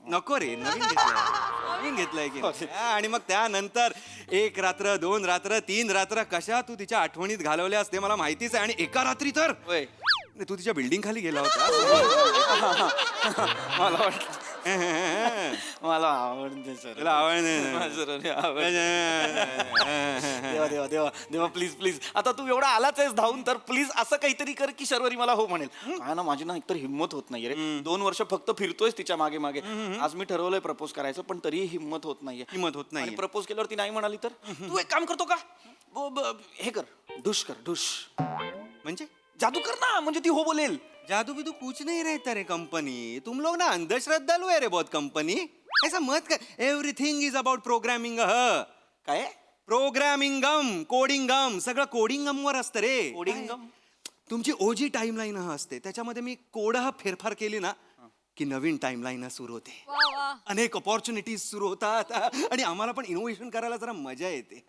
Speaker 9: नको रे नवीन घेतलंय की नाही? आणि मग त्यानंतर 1 रात्र 2 रात्र 3 रात्र कशा तू तिच्या आठवणीत घालवल्यास ते मला माहितीच आहे आणि एका रात्री तर
Speaker 8: होय.
Speaker 9: तू तिच्या बिल्डिंग खाली गेला होता
Speaker 8: मला वाटलं मला आवडते सर.
Speaker 9: तुला आवड
Speaker 8: देवा देवा देवा देवा प्लीज प्लीज आता तू एवढा आलाच आहेस धावून तर प्लीज असं काहीतरी कर की शर्वरी मला हो म्हणेल. काय ना माझी ना एकतर हिंमत होत नाहीये रे. 2 वर्ष फक्त फिरतोयस तिच्या मागे मागे. आज मी ठरवलंय प्रपोज करायचं पण तरीही हिंमत होत नाहीये.
Speaker 9: हिंमत होत नाही
Speaker 8: प्रपोज केल्यावर ती नाही म्हणाली तर तू एक काम करतो का हे कर ढुश कर ढुश
Speaker 9: म्हणजे
Speaker 8: जादू कर ना म्हणजे ती हो बोलेल.
Speaker 9: जादू बिदू कुछ नहीं रहता रे कंपनी तुम लोग ना अंधश्रद्धालु है रे बहुत कंपनी ऐसा मत कर एव्हरीथिंग इज अबाउट प्रोग्रामिंग
Speaker 8: काय
Speaker 9: प्रोग्रामिंगम कोडिंगम सगळं कोडिंगम वर असतं रे
Speaker 8: कोडिंगम?
Speaker 9: तुमची ओजी टाइमलाईन असते त्याच्यामध्ये मी कोड फेरफार केली ना की नवीन टाइमलाईन सुरू होते अनेक ऑपॉर्च्युनिटीज सुरू होतात आणि आम्हाला पण इनोव्हेशन करायला जरा मजा येते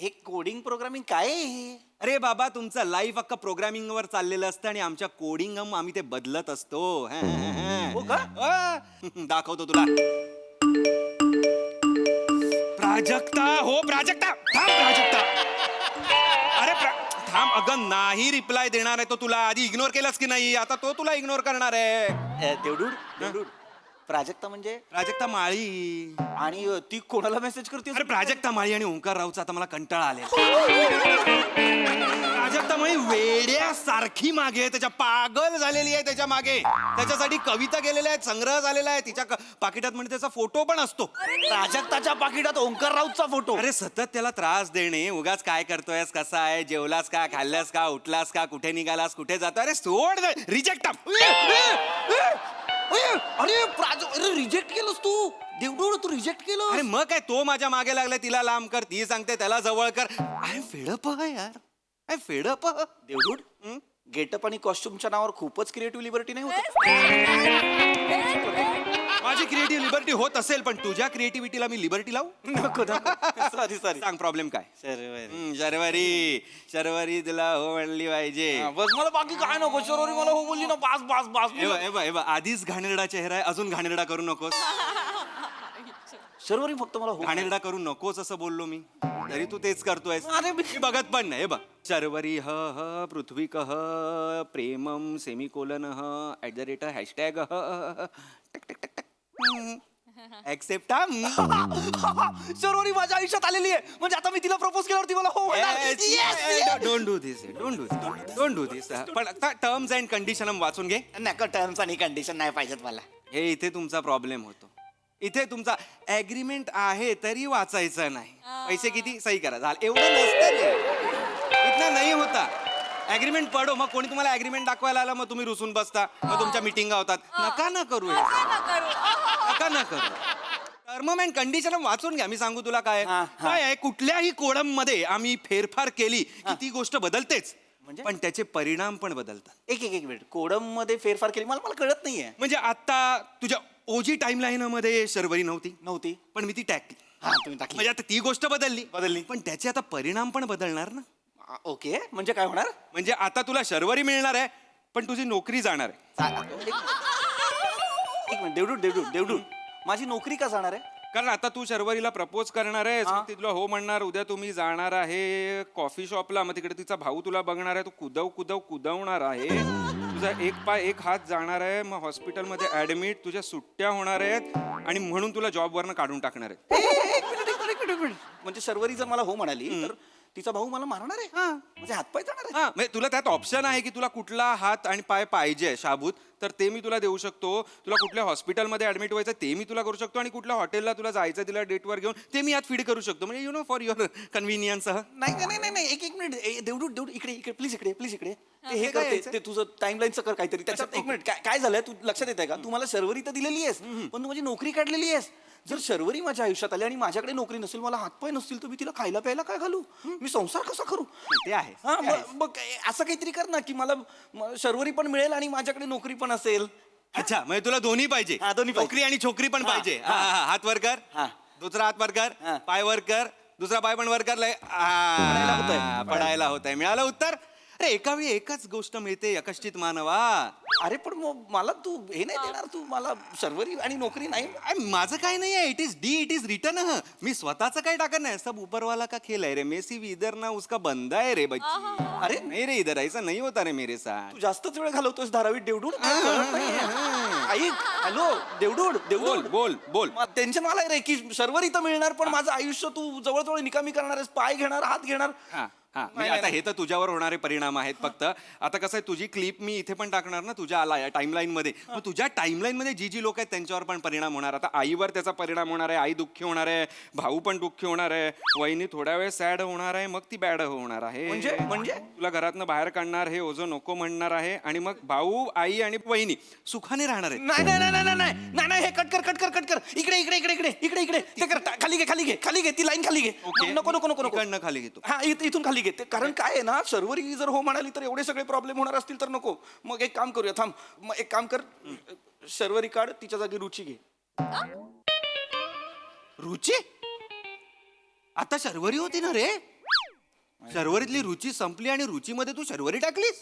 Speaker 8: हे कोडिंग प्रोग्रामिंग काय आहे हे?
Speaker 9: अरे बाबा तुमचं लाईफ अख्खा प्रोग्रामिंग वर चाललेलं असतं आणि आमच्या कोडिंग आम्ही ते बदलत असतो
Speaker 8: हो का?
Speaker 9: दाखवतो तुला प्राजक्ता हो प्राजक्ता थांब प्राजक्ता अरे थांब अगं नाही रिप्लाय देणार आहे तो तुला आधी इग्नोर केलास की नाही आता तो तुला इग्नोर करणार आहे
Speaker 8: देवडूड देवडूड प्राजक्ता म्हणजे
Speaker 9: प्राजक्ता माळी
Speaker 8: आणि ती कोणाला मेसेज करते?
Speaker 9: अरे प्राजक्ता माळी आणि ओंकार राऊचा आता मला कंटाळा आले प्राजक्ता माळी वेड्यासारखी मागे आहे त्याच्या पागल झालेली आहे त्याच्या मागे त्याच्यासाठी कविता गेलेल्या आहेत संग्रह झालेला आहे तिच्या पाकिटात म्हणजे त्याचा फोटो पण असतो
Speaker 8: प्राजक्ताच्या पाकिटात ओंकार राऊतचा फोटो.
Speaker 9: अरे सतत त्याला त्रास देणे उगाच काय करतोयस कसा आहे जेवलास का खाल्लास का उठलास का कुठे निघालास कुठे जातो अरे सोड रिजेक्ट
Speaker 8: अरे रिजेक्ट केलंस तू देवडूड तू रिजेक्ट केलं.
Speaker 9: अरे मग काय तो माझ्या मागे लागलाय तिला लांब कर ती सांगते त्याला जवळ कर आय फेडअप यार आय फेडअप
Speaker 8: देवडूड गेटअप आणि कॉस्ट्युमच्या नावावर खूपच क्रिएटिव्ह लिबर्टी नाही होत?
Speaker 9: माझी क्रिएटिव्ह लिबर्टी होत असेल पण तुझ्या क्रिएटिव्हिटीला मी लिबर्टी लावू
Speaker 8: नको सॉरी सॉरी
Speaker 9: सांग प्रॉब्लेम काय शर्वरी शर्वरी तुला हो म्हणली पाहिजे
Speaker 8: बस मला बाकी काय नको शर्वरी मला हो बोलली ना बास बास बास.
Speaker 9: आधीच घाणेरडा चेहरा आहे अजून घाणेरडा करू नकोस
Speaker 8: शर्वरी फक्त मला हो
Speaker 9: घाणेरडा करू नकोस असं बोललो मी तरी तू तेच करतोय
Speaker 8: अरे
Speaker 9: मी बघत पण नाही हे बघ शर्वरी ह ह पृथ्वी कह Premam semicolon @ hashtag accept
Speaker 8: Sharvari माझ्या आयुष्यात आलेली आहे म्हणजे आता मी तिला प्रपोज केल्यावरती मला हो म्हणणार.
Speaker 9: Don't do this don't do this पण आता टर्म्स अँड कंडिशन वाचून घे
Speaker 5: नका टर्म्स आणि कंडिशन नाही पाहिजेत मला.
Speaker 9: हे इथे तुमचा प्रॉब्लेम होतो इथे तुमचा ऍग्रीमेंट आहे तरी वाचायचं नाही पैसे किती सही करा झालं एवढं नसतं रे इतना नाही होता ऍग्रीमेंट पडो मग कोणी तुम्हाला ऍग्रीमेंट दाखवायला आला मग तुम्ही रुसून बसता मग तुमच्या मिटिंगा होतात नका ना करू हे. नका ना करू टर्म अँड कंडिशन वाचून घ्या मी सांगू तुला काय काय आहे कुठल्याही कोडम मध्ये आम्ही फेरफार केली की ती गोष्ट बदलतेच पण त्याचे परिणाम पण बदलतात
Speaker 8: एक मिनिट कोडम मध्ये फेरफार केली मला कळत नाहीये.
Speaker 9: म्हणजे आता तुझ्या ओजी टाइमलाईन मध्ये शर्वरी नव्हती पण मी ती टाकली
Speaker 8: हा तुम्ही टाकली
Speaker 9: म्हणजे आता ती गोष्ट बदलली पण त्याचे आता परिणाम पण बदलणार ना
Speaker 8: ओके म्हणजे काय होणार
Speaker 9: म्हणजे आता तुला शर्वरी मिळणार आहे पण तुझी नोकरी जाणार आहे
Speaker 8: एक मिनिट देवडूड माझी नोकरी का जाणार आहे
Speaker 9: कारण आता तू शर्वरीला प्रपोज करणार आहेस मग ती तुला हो म्हणणार उद्या तुम्ही जाणार आहे कॉफी शॉपला मग तिकडे तिचा भाऊ तुला बघणार आहे तो कुदवणार आहे तुझा एक पाय एक हात जाणार आहे मग हॉस्पिटलमध्ये ऍडमिट तुझ्या सुट्ट्या होणार आहेत आणि म्हणून तुला जॉबवरनं काढून टाकणार आहेत
Speaker 8: एक मिनिट म्हणजे शर्वरी जर मला हो म्हणाली तर तिचा भाऊ मला मारणार आहे म्हणजे हातपाय जाणार आहे
Speaker 9: हा म्हणजे तुला त्यात ऑप्शन आहे की तुला कुठला हात आणि पाय पाहिजे शाबूत तर ते मी तुला देऊ शकतो तुला कुठल्या हॉस्पिटलमध्ये ऍडमिट व्हायचं ते मी तुला करू शकतो आणि कुठल्या हॉटेलला तुला जायचं तिला डेटवर घेऊन ते मी यात फीड करू शकतो म्हणजे you know for your convenience
Speaker 8: नाही एक मिनिट देवडूड इकडे प्लीज इकडे ते हे करते ते तुझं टाइमलाईनचं कर काहीतरी त्याच्यात एक मिनिट काय झालंय तू लक्षात येत आहे का तू मला शर्वरी तर दिलेली आहेस पण तू माझी नोकरी काढलेली आहेस जर शर्वरी माझ्या आयुष्यात आली आणि माझ्याकडे नोकरी नसेल मला हातपाय नसतील तर मी तिला खायला प्यायला काय घालू मी संसार कसा करू
Speaker 9: ते आहे
Speaker 8: हा मग असं काहीतरी कर ना की मला शर्वरी पण मिळेल आणि माझ्याकडे नोकरी पण असेल
Speaker 9: अच्छा म्हणजे तुला दोन्ही पाहिजे
Speaker 8: हा, दोन्ही पाहिजे.
Speaker 9: नोकरी आणि छोकरी पण पाहिजे हात वर कर
Speaker 8: हा.
Speaker 9: दुसरा हात वर कर पाय वर कर दुसरा पाय पण वर कर पडायला होत आहे मिळालं उत्तर अरे एका वेळी एकच गोष्ट मिळते यकश्चित मानवा
Speaker 8: अरे पण मग मला तू हे नाही देणार तू मला शर्वरी आणि नोकरी नाही
Speaker 9: माझं काय नाही आहे इट इज रिटर्न मी स्वतःचं काय टाकत नाही सब ऊपरवाला का खेल आहे रे मेसी भी इधर ना उसका बंदा है रे बच्ची अरे नाही रे इधर ऐसा नहीं होता रे मेरे साथ
Speaker 8: तू जास्तच वेळ घालवतोस धारावीत देवडूड ऐक हॅलो देवडूड
Speaker 9: बोल
Speaker 8: टेन्शन मला रे की शर्वरी तर मिळणार पण माझं आयुष्य तू जवळजवळ निकामी करणार आहेस पाय घेणार हात घेणार
Speaker 9: हा म्हणजे आता हे तर तुझ्यावर होणारे परिणाम आहेत फक्त आता कसं आहे तुझी क्लिप मी इथे पण टाकणार ना तुझ्या आला या टाइमलाईन मध्ये मग तुझ्या टाइमलाईन मध्ये जी लोक आहेत त्यांच्यावर पण परिणाम होणार आता आईवर त्याचा परिणाम होणार आहे आई दुःखी होणार आहे भाऊ पण दुःखी होणार आहे वहिनी थोड्या वेळ सॅड होणार आहे मग ती बॅड होणार आहे
Speaker 8: म्हणजे
Speaker 9: तुला घरातनं बाहेर काढणार हे ओझं नको म्हणणार आहे आणि मग भाऊ आई आणि वहिनी सुखाने राहणार आहे
Speaker 8: नाही हे कट कर इकडे ते कर खाली घे ती लाईन खाली घे नको
Speaker 9: इकडनं खाली घेतो
Speaker 8: हा इथून खाली घेते कारण काय आहे ना शर्वरी जर हो म्हणाली तर एवढे सगळे प्रॉब्लेम होणार असतील तर नको मग एक काम करूया थांब मग एक काम कर शर्वरी काढ तिच्या जागी रुची घे
Speaker 9: रुची आता शर्वरी होती ना रे शर्वरीतली रुची संपली आणि रुचीमध्ये तू शर्वरी टाकलीस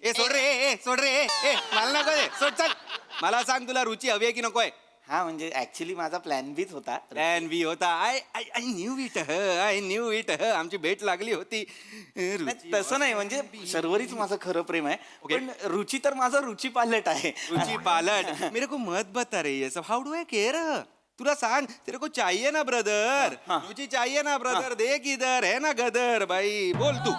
Speaker 9: सोड रे मला नको रे सोड चल मला सांग तुला रुची हवी आहे की नको आहे
Speaker 8: हा म्हणजे ऍक्च्युली माझा प्लॅन बीच होता
Speaker 9: प्लॅन बी होता आय न्यू इट आमची भेट लागली होती
Speaker 8: तसं नाही म्हणजे शर्वरीच माझं खरं प्रेम आहे पण रुची तर माझा रुची पालट आहे
Speaker 9: रुची पालट मेरे को मत बता रे ये सब हाउ डू आई केयर तुला सांग तेरे को चाहिए ना ब्रदर रुचि चाहिए ना ब्रदर देख इधर है ना गदर भाई बोल तू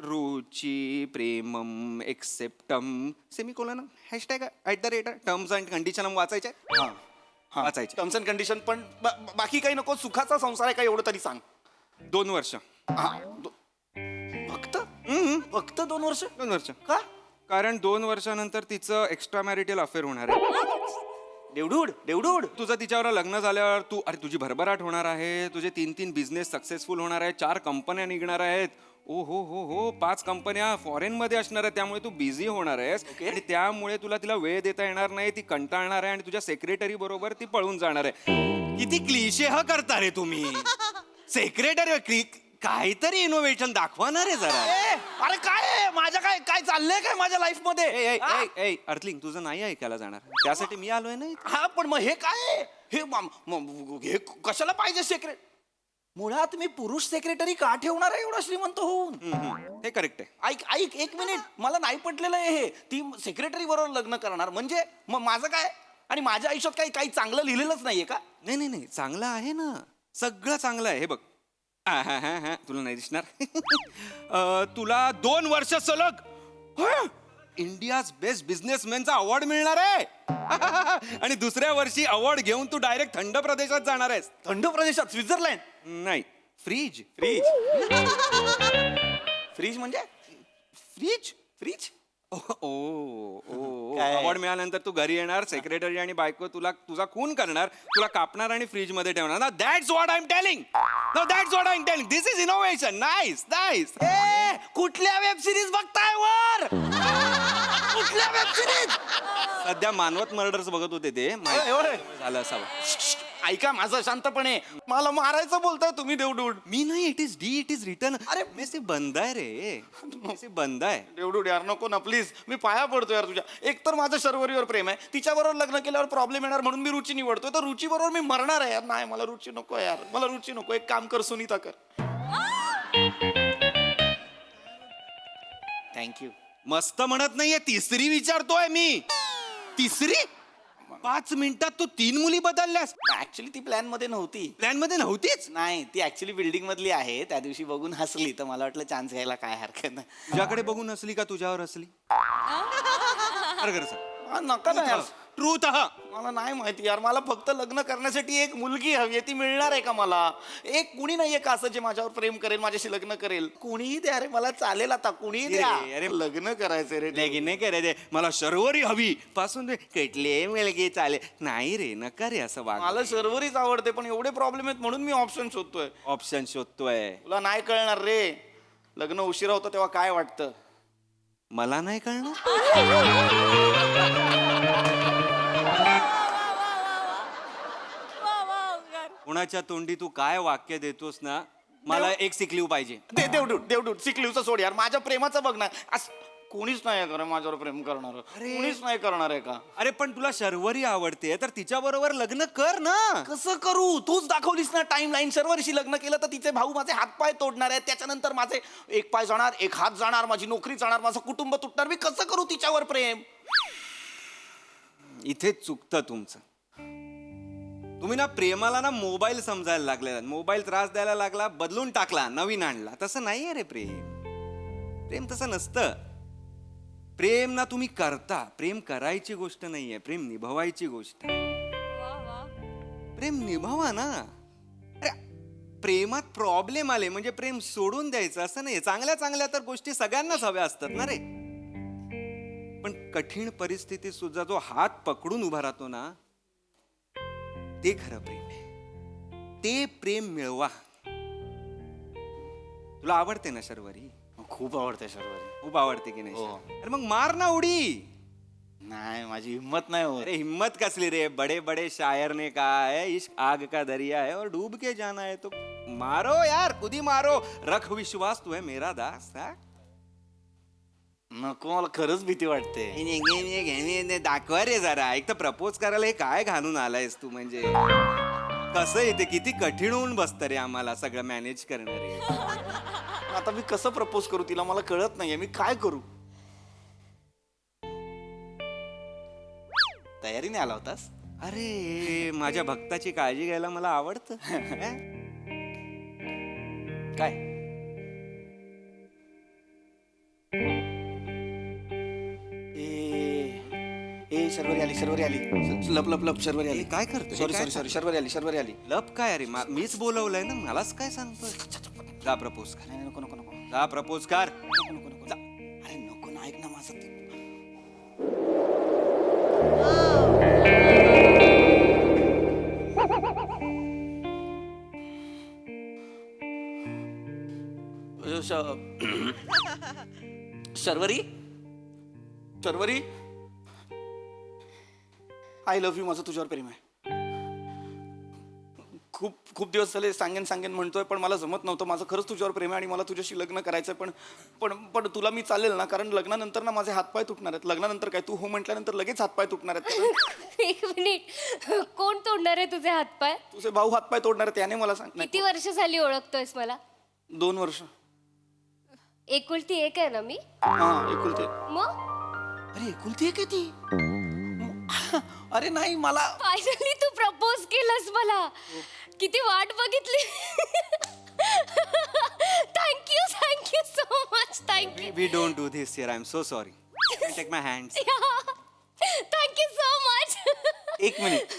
Speaker 9: रुचि प्रेमम एक्सेप्टम semicolon hashtag @ terms and condition वाचायचे वाचायचे
Speaker 8: टर्म्स अँड कंडिशन पण बाकी काही नको सुखाचा संसार आहे का एवढं तरी सांग
Speaker 9: 2 वर्ष
Speaker 8: फक्त 2 वर्ष
Speaker 9: 2 वर्ष
Speaker 8: का
Speaker 9: कारण 2 वर्षानंतर तिचं एक्स्ट्रा मॅरिटल अफेअर होणार आहे
Speaker 8: देवडूड
Speaker 9: तुझं तिच्यावर लग्न झाल्यावर तुझी भरभराट होणार आहे तुझे 3 बिझनेस सक्सेसफुल होणार आहे 4 कंपन्या निघणार आहेत ओ हो 5 कंपन्या फॉरेन मध्ये असणार आहेत त्यामुळे तू बिझी होणार आहेस आणि त्यामुळे तुला तिला वेळ देता येणार नाही ती कंटाळणार आहे आणि तुझ्या सेक्रेटरी बरोबर ती पळून जाणार आहे किती क्लिशे करता रे तुम्ही सेक्रेटरी काहीतरी इनोव्हेशन दाखवणार आहे जरा
Speaker 8: अरे काय आहे? माझ्या काय काय चाललंय काय माझ्या लाईफ मध्ये
Speaker 9: अर्थलिंग तुझं नाही ऐकायला जाणार त्यासाठी मी आलोय ना इथे.
Speaker 8: हा पण मग हे काय आहे? हे कशाला पाहिजे सेक्रेट? मुळात मी पुरुष सेक्रेटरी का ठेवणार आहे एवढा श्रीमंत होऊन?
Speaker 9: हे करेक्ट आहे.
Speaker 8: ऐक ऐक एक मिनिट, मला नाही पटलेलं आहे हे. ती सेक्रेटरी बरोबर लग्न करणार म्हणजे मग माझं काय? आणि माझ्या आयुष्यात काही काही चांगलं लिहिलेलंच नाहीये का?
Speaker 9: नाही नाही नाही चांगलं आहे ना, सगळं चांगलं आहे. हे बघ तुला नाही दिसणार. तुला 2 वर्ष सलग इंडियाज बेस्ट बिझनेसमॅनचा अवॉर्ड मिळणार आहे. आणि दुसऱ्या वर्षी अवॉर्ड घेऊन तू डायरेक्ट थंड प्रदेशात जाणार आहेस.
Speaker 8: थंड प्रदेशात? स्वित्झर्लंड?
Speaker 9: नाही, फ्रीज.
Speaker 8: फ्रीज? फ्रीज म्हणजे?
Speaker 9: Fridge
Speaker 8: fridge?
Speaker 9: ओ अवॉर्ड मिळाल्यानंतर तू घरी येणार, सेक्रेटरी आणि बायको तुझा खून करणार, तुला कापणार आणि फ्रीज मध्ये ठेवणार ना. That's what I am telling. No that's what I am telling. This is innovation. Nice nice.
Speaker 8: कुठल्या वेब सिरीज बघताय वर? कुठल्या वेब सिरीज?
Speaker 9: सध्या मानवत मर्डर्स बघत होते ते. माहिती झालं असावं.
Speaker 8: ऐका माझं शांतपणे. मला मारायचं बोलताय तुम्ही देवडूड.
Speaker 9: मी नाही, it is D, it is return. अरे मेसे बंद आहे रे, मेसे बंद आहे.
Speaker 8: देवडूड यार नको ना प्लीज. मी पाया पडतो यार तुझ्या. एक तर माझं शर्वरीवर प्रेम आहे, तिच्याबरोबर लग्न केल्यावर प्रॉब्लेम येणार म्हणून मी रुची निवडतोय. तर रुची बरोबर मी मरणार आहे यार. नाही मला रुची नको यार, मला रुची नको. एक काम कर सुनीता कर. थँक्यू.
Speaker 9: मस्त म्हणत नाहीये, तिसरी विचारतोय मी. तिसरी? 5 मिनिटात तू 3 मुली बदलल्यास.
Speaker 8: ऍक्च्युली ती प्लॅन मध्ये नव्हती.
Speaker 9: प्लॅन मध्ये नव्हतीच.
Speaker 8: नाही ती ऍक्च्युली बिल्डिंग मधली आहे. त्या दिवशी बघून हसली तर मला वाटलं चान्स घ्यायला काय हरकत नाही.
Speaker 9: तुझ्याकडे बघून असली का तुझ्यावर असली?
Speaker 8: नका ना यार.
Speaker 9: ट्रूथ.
Speaker 8: मला नाही माहिती यार. मला फक्त लग्न करण्यासाठी एक मुलगी हवी. ती मिळणार आहे का मला? एक कुणी नाहीये का असं जे माझ्यावर प्रेम करेल, माझ्याशी लग्न करेल? कुणीही द्या रे, मला चालेल आता. कुणीही द्या.
Speaker 9: अरे
Speaker 8: लग्न करायचंय रे.
Speaker 9: नाही करायचे. मला शर्वरी हवी पासून दे. कटले मुलगी चालेल. नाही रे, नका रे असं वाग.
Speaker 8: मला शर्वरीच आवडते पण एवढे प्रॉब्लेम आहेत म्हणून मी ऑप्शन शोधतोय.
Speaker 9: ऑप्शन शोधतोय.
Speaker 8: तुला नाही कळणार रे. लग्न उशिरा होतं तेव्हा काय वाटतं.
Speaker 9: मला नाही कळणार. कुणाच्या तोंडी तू काय वाक्य देतोस ना, मला एक सिकलीव पाहिजे.
Speaker 8: देवडूड सिकलीवचं सोड यार. माझ्या प्रेमाचं बघ ना. कोणीच नाही कर माझ्यावर प्रेम करणार. कोणीच नाही करणार आहे का?
Speaker 9: अरे पण तुला शर्वरी आवडते तर तिच्या बरोबर लग्न कर ना.
Speaker 8: कसं करू? तूच दाखवलीस ना टाइम लाईन. शर्वरीशी लग्न केलं तर तिचे भाऊ माझे हातपाय तोडणार आहेत. त्याच्यानंतर माझे एक पाय जाणार, एक हात जाणार, माझी नोकरी जाणार, माझं कुटुंब तुटणार. मी कसं करू तिच्यावर प्रेम?
Speaker 9: इथेच चुकतं तुमचं. तुम्ही ना प्रेमाला ना मोबाईल समजायला लागले. मोबाईल त्रास द्यायला लागला, बदलून टाकला, नवीन आणला. तसं नाहीये रे प्रेम. प्रेम तसं नसतं. प्रेम ना तुम्ही करता. प्रेम करायची गोष्ट नाहीये, प्रेम निभवायची गोष्ट. प्रेम निभावा ना. अरे प्रेमात प्रॉब्लेम आले म्हणजे प्रेम सोडून द्यायचं असं नाही. चांगल्या चांगल्या तर गोष्टी सगळ्यांनाच हव्या असतात ना रे. पण कठीण परिस्थितीत सुद्धा जो हात पकडून उभा राहतो ना, ते खरं प्रेम आहे. ते प्रेम मिळवा. तुला आवडते ना शर्वरी?
Speaker 8: खूप आवडते शर्वरी.
Speaker 9: खूप आवडते की नाही?
Speaker 8: हो.
Speaker 9: अरे मग मार ना उडी.
Speaker 8: नाही माझी हिम्मत नाही होत.
Speaker 9: अरे हिम्मत कसली रे? बड़े बड़े शायर ने कहा है इश्क आग का दरिया है और डूब के जाना है तो मारो यार, खुदी मारो. रख विश्वास, तू है मेरा दास.
Speaker 8: नको मला खरंच भीती वाटते.
Speaker 9: दाखवा रे जरा. एक तर प्रपोज करायला हे काय घालून आलायस तू? म्हणजे कसं येते? किती कठीण होऊन बसतं रे आम्हाला सगळं मॅनेज करणं रे.
Speaker 8: आता मी कसं प्रपोज करू तिला? मला कळत नाहीये. मी काय करू? तयारीने आला होतास?
Speaker 9: अरे माझ्या भक्ताची काळजी घ्यायला मला आवडतं.
Speaker 8: काय? ए शर्वरी आली, शर्वरी आली. लप लप लप शर्वरी आली.
Speaker 9: काय करतोय?
Speaker 8: सॉरी सॉरी सॉरी शर्वरी आली, शर्वरी आली.
Speaker 9: लप काय अरे? मीच बोलवलंय ना, मलाच काय सांगतोय? जा प्रपोज कर.
Speaker 8: नाही नको नको नको
Speaker 9: जा प्रपोज कर.
Speaker 8: नको नको नको. अरे नको ना, ऐक ना माझं ते. Sharvari Sharvari I love you. माझं तुझ्यावर प्रेम आहे. खूप खूप दिवस झाले सांगेन म्हणतोय, पण मला जमत नव्हतं. माझं खरंच तुझ्यावर प्रेम आहे आणि मला तुझ्याशी लग्न करायचं आहे. पण तुला मी चालेल ना? कारण लग्नानंतर ना माझे हातपाय तुटणार आहेत. लग्नानंतर काय, तू हो म्हटल्यानंतर लगेच हातपाय तुटणार आहेत.
Speaker 10: एक मिनिट, कोण तोडणार आहे तुझे हातपाय?
Speaker 8: तुझे भाऊ हातपाय तोडणार आहेत, त्याने मला सांग.
Speaker 10: किती वर्ष झाली ओळखतोयस मला?
Speaker 8: 2 वर्ष.
Speaker 10: एकुलती एक आहे ना मी?
Speaker 8: हा, एकुलते.
Speaker 10: मग
Speaker 8: अरे एकुलती एक आहे ती? अरे नाही, मला
Speaker 10: फायनली तू प्रपोज केलंस मला. किती वाट बघितली. Thank you so much. Thank you.
Speaker 9: We don't do this here. I'm so sorry. Take my hands.
Speaker 10: Thank you so much.
Speaker 8: एक मिनिट,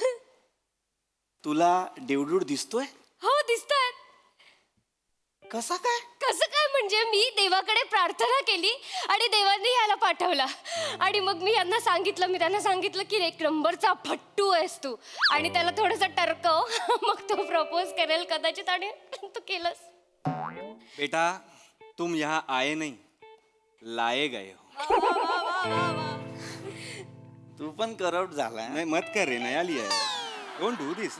Speaker 8: तुला देवडूड दिसतोय?
Speaker 10: हो दिसतोय.
Speaker 8: कसा काय?
Speaker 10: कसं काय म्हणजे मी देवाकडे प्रार्थना केली आणि देवाने याला पाठवला. आणि मग मी त्यांना सांगितलं की एक नंबरचा फट्टू आहेस तू, आणि त्याला थोडंसं टरकव. मग तो प्रपोज करेल कदाचित, आणि तू केलंस.
Speaker 9: बेटा, तुम यहाँ आए नहीं, लाए गए हो.
Speaker 8: तू पण करप्ट झालाय.
Speaker 9: नहीं, मत कर रे, नया लिया है. Don't do this.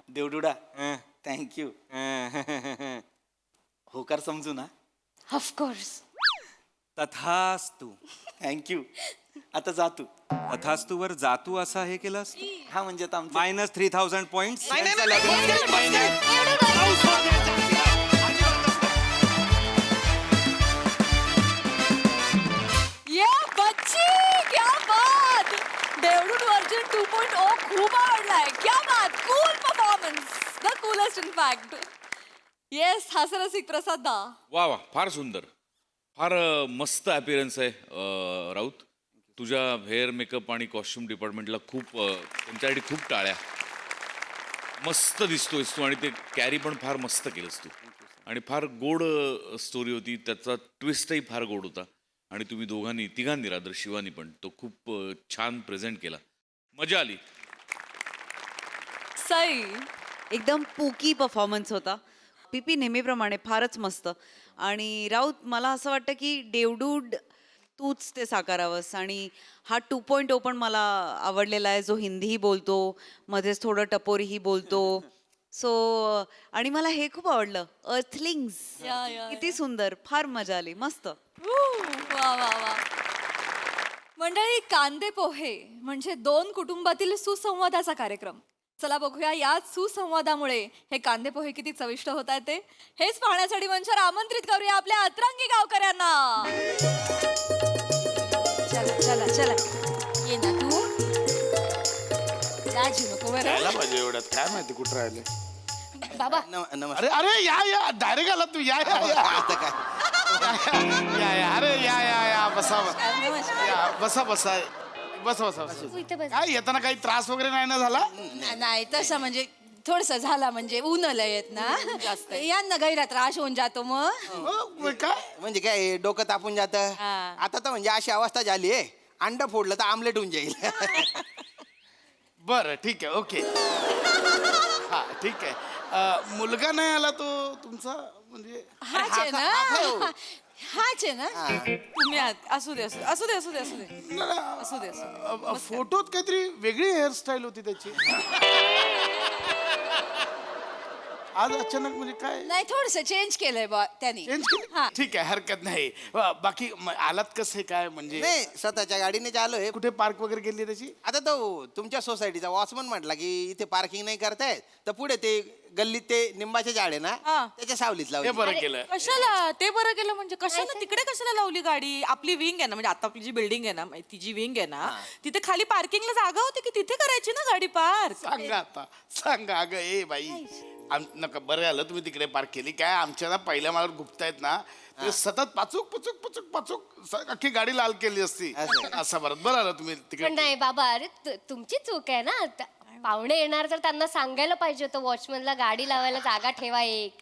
Speaker 8: देवडुडा, थँक्यू. होकार समजू ना?
Speaker 10: ऑफकोर्स.
Speaker 9: तथास्तु.
Speaker 8: थँक्यू. आता जा तू.
Speaker 9: तथास्तु वर जातू असा हे केलंस.
Speaker 8: हा म्हणजे आता आमचं
Speaker 9: -3000 पॉइंट्स.
Speaker 1: ये बच्ची, क्या बात. देवडूड व्हर्जन 2.0 खूप आवडलाय. क्या बात. Cool performance, the coolest in fact. Yes, हास्यरसिक प्रसाद दा.
Speaker 7: वा वा, फार सुंदर, फार मस्त अपीअरन्स आहे राऊत. तुझ्या हेअर मेकअप आणि कॉस्ट्युम डिपार्टमेंटला त्यांच्यासाठी खूप टाळ्या. मस्त दिसतोयस तू, आणि ते कॅरी पण फार मस्त केलंस तू. आणि फार गोड स्टोरी होती, त्याचा ट्विस्टही फार गोड होता. आणि तुम्ही तिघांनी रादर शिवानी पण तो खूप छान प्रेझेंट केला. मजा आली.
Speaker 1: सई.
Speaker 11: एकदम पोकी परफॉर्मन्स होता. पीपी नेहमीप्रमाणे फारच मस्त. आणि राऊत, मला असं वाटतं की देवडूड तूच ते साकारावंस. आणि हा 2.0 पण मला आवडलेला आहे, जो हिंदीही बोलतो, मध्येच थोडं टपोरीही बोलतो. सो आणि मला हे खूप आवडलं, अर्थलिंग्स.
Speaker 1: या.
Speaker 11: किती सुंदर, फार मजा आली, मस्त.
Speaker 1: वा वा वा. मंडळी, कांदे पोहे म्हणजे 2 कुटुंबातील सुसंवादाचा कार्यक्रम. चला बघूया याच सुसंवादामुळे हे कांदे पोहे किती चविष्ट होत आहेत ते. हेच पाहण्यासाठी मंचावर आमंत्रित करूया आपल्या अतरंगी गावकऱ्यांना.
Speaker 4: चला चला चला, ये ना तू. लाजू नको बरं.
Speaker 2: यायला पाहिजे एवढ्यात, काय माहिती कुठं राहिले.
Speaker 10: बाबा
Speaker 2: अरे अरे या डायरेक्ट आला तू. या अरे या बसा
Speaker 10: तू इथे बस.
Speaker 2: काय येताना काही त्रास वगैरे नाही ना झाला?
Speaker 4: नाही तसं म्हणजे थोडस झाला, म्हणजे ऊन लयत ना जास्त, यांना गैरा त्रास होऊन जातो. मग
Speaker 2: काय
Speaker 5: म्हणजे काय, डोकं तापून जातं.
Speaker 4: हा.
Speaker 5: आता तर म्हणजे अशी अवस्था झाली आहे, अंड फोडलं तर आमलेट होऊन जाईल.
Speaker 2: बरं ठीक आहे, ओके. हा ठीक आहे. मुलगा नाही आला तो तुमचा, म्हणजे
Speaker 4: हाच आहे ना, हाच आहे ना.
Speaker 6: तुम्ही असू दे.
Speaker 2: फोटोत काहीतरी वेगळी हेअरस्टाईल होती त्याची. आज अचानक म्हणजे काय
Speaker 4: नाही, थोडस चेंज केलंय बा त्यांनी.
Speaker 2: चेंज केली? ठीक आहे, हरकत नाही. बाकी आलात कसे काय, म्हणजे
Speaker 5: नाही, स्वतःच्या गाडीने आलोय.
Speaker 2: कुठे पार्क वगैरे केली त्याची?
Speaker 5: आता तो तुमच्या सोसायटीचा वॉचमन म्हटला की इथे पार्किंग नाही करतायत, तर पुढे ते गल्लीत ते निंबाचे झाड आहे ना, त्याच्या सावलीत
Speaker 2: हे
Speaker 5: लावली.
Speaker 2: बरं केलं.
Speaker 6: कशाला ते बरं केलं म्हणजे? कशाला तिकडे कशाला लावली गाडी? आपली विंग आहे ना, म्हणजे आता आपली जी बिल्डिंग आहे ना, ती जी विंग आहे ना, तिथे खाली पार्किंगला जागा होती की तिथे करायची ना गाडी पार्क.
Speaker 2: सांगा अगं, ए बाई, नका, बरं आलं तुम्ही तिकडे पार्क केली. काय आमच्या ना पहिल्या माळावर गुप्तायत ना, ते सतत पाचूक अख्खी गाडी लाल केली असती. असं बरं आलं तुम्ही
Speaker 10: पण
Speaker 2: तिकडे.
Speaker 10: नाही बाबा, अरे तुमची चूक आहे ना. पाहुणे येणार तर त्यांना सांगायला पाहिजे होतं, वॉचमनला गाडी लावायला जागा ठेवा एक.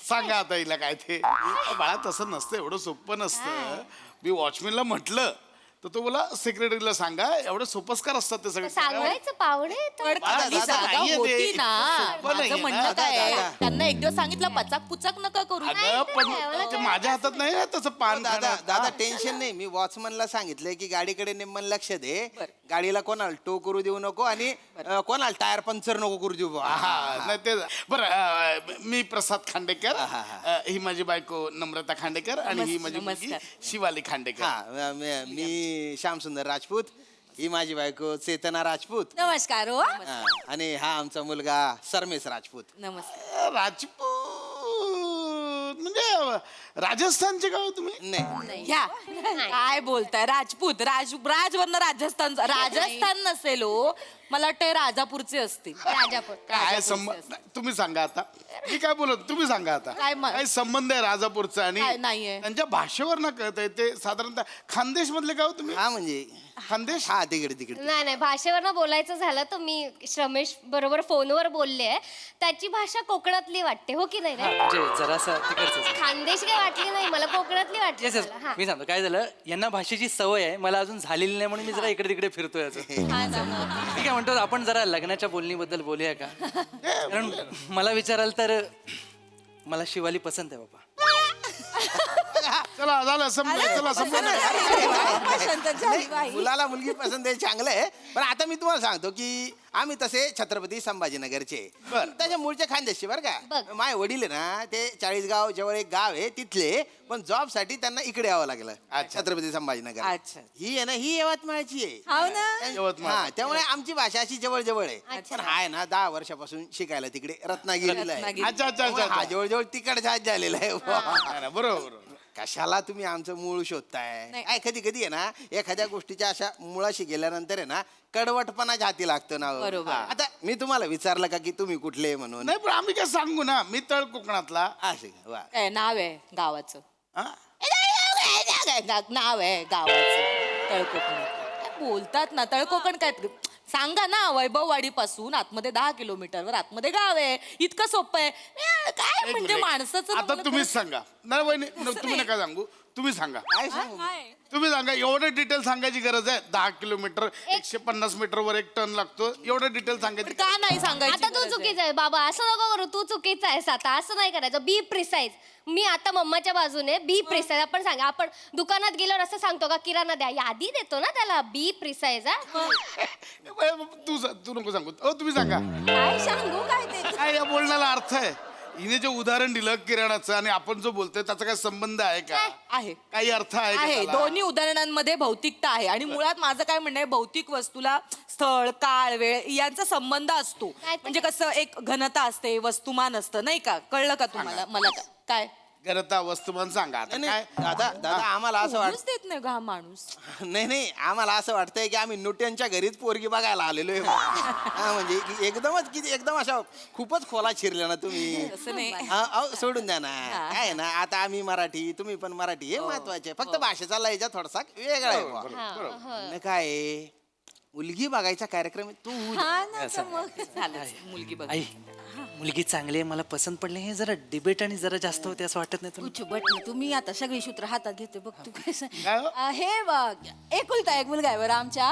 Speaker 2: सांगा आता हिला काय ते. बाळा तसं नसतं, एवढं सोपं नसतं. मी वॉचमॅनला म्हटलं
Speaker 12: तर तो बोला सेक्रेटरीला सांगा, एवढे सोपस्कार असतात ते सगळे.
Speaker 10: सांगायचं पाहुणे तर
Speaker 6: खाली
Speaker 12: दादा,
Speaker 6: जागा
Speaker 12: नाहीये ते.
Speaker 6: होती ना.
Speaker 12: सोपं नाहीये
Speaker 6: माझं
Speaker 12: ना.
Speaker 6: म्हणणं काय आहे, त्यांना एक दिवस सांगितलं पचाक पुचाक नका करू.
Speaker 12: अगं पण ते माझ्या हातात नाही ना तसं पान
Speaker 9: दादा
Speaker 12: खाणं.
Speaker 9: दादा टेन्शन नाही. मी वॉचमनला सांगितलंय की गाडीकडे नेमन लक्ष दे, गाडीला कोणाला टो करू देऊ नको आणि कोणाला टायर पंक्चर नको करू देऊ बुवा.
Speaker 12: हा नाही ते बरं. मी प्रसाद खांडेकर, ही माझी बायको नम्रता खांडेकर आणि ही माझी मुलगी शिवाली खांडेकर.
Speaker 9: हा मी श्यामसुंदर राजपूत, ही माझी बायको चेतना राजपूत.
Speaker 4: नमस्कार हो.
Speaker 9: हा, आणि हा आमचा मुलगा सरमेश राजपूत.
Speaker 6: नमस्कार.
Speaker 12: राजपूत म्हणजे राजस्थानचे गाव तुम्ही?
Speaker 9: नाही
Speaker 6: ह्या काय बोलताय, राजपूत राजवरनं राजस्थान नसेल हो, मला वाटतंय राजापूरचे असतील.
Speaker 10: राजापूर.
Speaker 12: काय संबंध? तुम्ही सांगा आता. मी काय बोलत, तुम्ही सांगा आता. काय संबंध आहे राजापूरचा आणि
Speaker 6: काय नाहीये.
Speaker 12: त्यांच्या भाषेवर ना कळत आहे ते. साधारणतः खानदेश मधले गाव तुम्ही?
Speaker 9: हा म्हणजे
Speaker 12: खानदेश.
Speaker 9: हा तिकडे
Speaker 10: नाही भाषेवर बोलायचं झालं तर मी श्रमेश बरोबर फोनवर बोलले. त्याची भाषा कोकणातली वाटते, हो की नाही रे?
Speaker 3: म्हणजे जरासा तिकडचं
Speaker 10: खानदेश काय वाटली नाही मला, कोकणातली वाटली
Speaker 3: येस
Speaker 10: मला. हा.
Speaker 3: मी सांगतो काय झालं, यांना भाषेची सवय आहे, मला अजून झालेली नाही म्हणून मी जरा इकडे तिकडे फिरतोय याचं. मी काय म्हणतो, आपण जरा लग्नाच्या बोलणीबद्दल बोलूया का? कारण मला विचाराल तर मला शिवाली पसंत आहे बाबा.
Speaker 12: चला झालं संपलं. चला संपलं.
Speaker 9: मुलाला मुलगी पसंत आहे, चांगलं आहे. पण आता मी तुम्हाला सांगतो की आम्ही तसे छत्रपती संभाजीनगरचे, त्याच्या मूळचे खानदेशी बरं का. माझे वडील आहे ना ते 40गाव जवळ एक गाव आहे तिथले, पण जॉब साठी त्यांना इकडे यावं लागलं छत्रपती संभाजीनगर.
Speaker 6: अच्छा.
Speaker 9: ही आहे ना ही यवतमाळची आहे.
Speaker 12: यवतमाळ.
Speaker 9: हा त्यामुळे आमची भाषा अशी जवळ जवळ आहे. पण हा आहे ना 10 वर्षापासून शिकायला तिकडे रत्नागिरीला आहे.
Speaker 12: अच्छा अच्छा
Speaker 9: त्यामुळे हा
Speaker 12: अच्छा.
Speaker 9: जवळजवळ तिकडचा आज झालेला आहे.
Speaker 12: नाही, नाही, बरोबर.
Speaker 9: कशाला तुम्ही आमचं मूळ शोधताय? काय कधी कधी आहे ना एखाद्या गोष्टीच्या अशा मुळाशी गेल्यानंतर आहे ना कडवटपणाच्या हाती लागतं ना.
Speaker 6: बरोबर.
Speaker 9: आता मी तुम्हाला विचारलं का की तुम्ही कुठले म्हणून?
Speaker 12: नाही पण आम्ही काय सांगू ना, मी तळ कोकणातला.
Speaker 9: असे का? वा.
Speaker 6: नाव आहे गावाचं.
Speaker 12: हा?
Speaker 6: नाव आहे गावाचं तळकोकण. बोलतात ना तळकोकण काय सांगा ना. वैभववाडी पासून आतमध्ये 10 किलोमीटरवर आतमध्ये गाव आहे. इतकं सोपं आहे. काय म्हणजे
Speaker 12: एक
Speaker 6: माणसाचं
Speaker 12: आता
Speaker 6: मला
Speaker 12: तुम्हीच सांगा. नाही वहिनी तुम्ही नका सांगू, तुम्ही सांगा.
Speaker 9: काय सांगू?
Speaker 12: तुम्ही सांगा. एवढं डिटेल सांगायची गरज आहे? 10 किलोमीटर 150 मीटरवर एक टन लागतो, एवढं डिटेल सांगायची?
Speaker 6: का नाही सांगायची
Speaker 10: आता तू चुकीचा आहे बाबा, असं नको करू. तू चुकीचा आहेस आता, असं नाही करायचं. बी प्रिसाईज. मी आता मम्माच्या बाजूने बी प्रिसाईज. आपण सांगा, आपण दुकानात गेल्यावर असं सांगतो का किराणा द्या, यादी देतो ना त्याला. बी प्रिसाईज.
Speaker 12: तू नको सांगू. तुम्ही सांगा.
Speaker 4: काय सांगू काय ते?
Speaker 12: काय या बोलण्याला अर्थ आहे? हिने जे उदाहरण दिलं किराणाचं आणि आपण जो बोलतोय त्याचा काय संबंध आहे का?
Speaker 6: आहे
Speaker 12: काही अर्थ आहे का
Speaker 6: आहे.
Speaker 12: त्याला?
Speaker 6: दोन्ही उदाहरणांमध्ये भौतिकता आहे. आणि मुळात माझं काय म्हणणं आहे, भौतिक वस्तूला स्थळ काळ वेळ यांचा संबंध असतो. म्हणजे कसं एक घनता असते, वस्तुमान असतं, नाही का? कळलं का तुम्हाला? मला काय
Speaker 12: घनता वस्तुमान सांगा आता
Speaker 9: नाही,
Speaker 12: काय.
Speaker 9: दादा दादा आम्हाला असं
Speaker 6: बोलूच
Speaker 9: वाटत
Speaker 6: देत नाही का हा माणूस?
Speaker 9: नाही आम्हाला असं वाटतंय की आम्ही नुट्यांच्या घरीच पोरगी बघायला आलेलो आहे. हा म्हणजे की एकदमच किती एकदम अशा खूपच खोला शिरल्या ना तुम्ही.
Speaker 6: असं नाही.
Speaker 9: अहो, सोडून द्या ना. काय आहे ना आता आम्ही मराठी तुम्ही पण मराठी हे महत्वाचे. फक्त भाषेचा लयचा थोडासा वेगळा आहे बुवा. म्हणणं काय आहे, मुलगी बघायचा कार्यक्रम आहे. तू
Speaker 6: झालं मुलगी बघ.
Speaker 3: आई मुलगी चांगली आहे, मला पसंत पडली. हे जरा डिबेट आणि जरा जास्त होते असं वाटत नाही तुला?
Speaker 4: उचबट तुम्ही आता सगळी सूत्र हातात घेते बघ तू
Speaker 12: काय हो?
Speaker 4: कसं. हे बघ एकुलता एक मुलगा आहे बरं आमच्या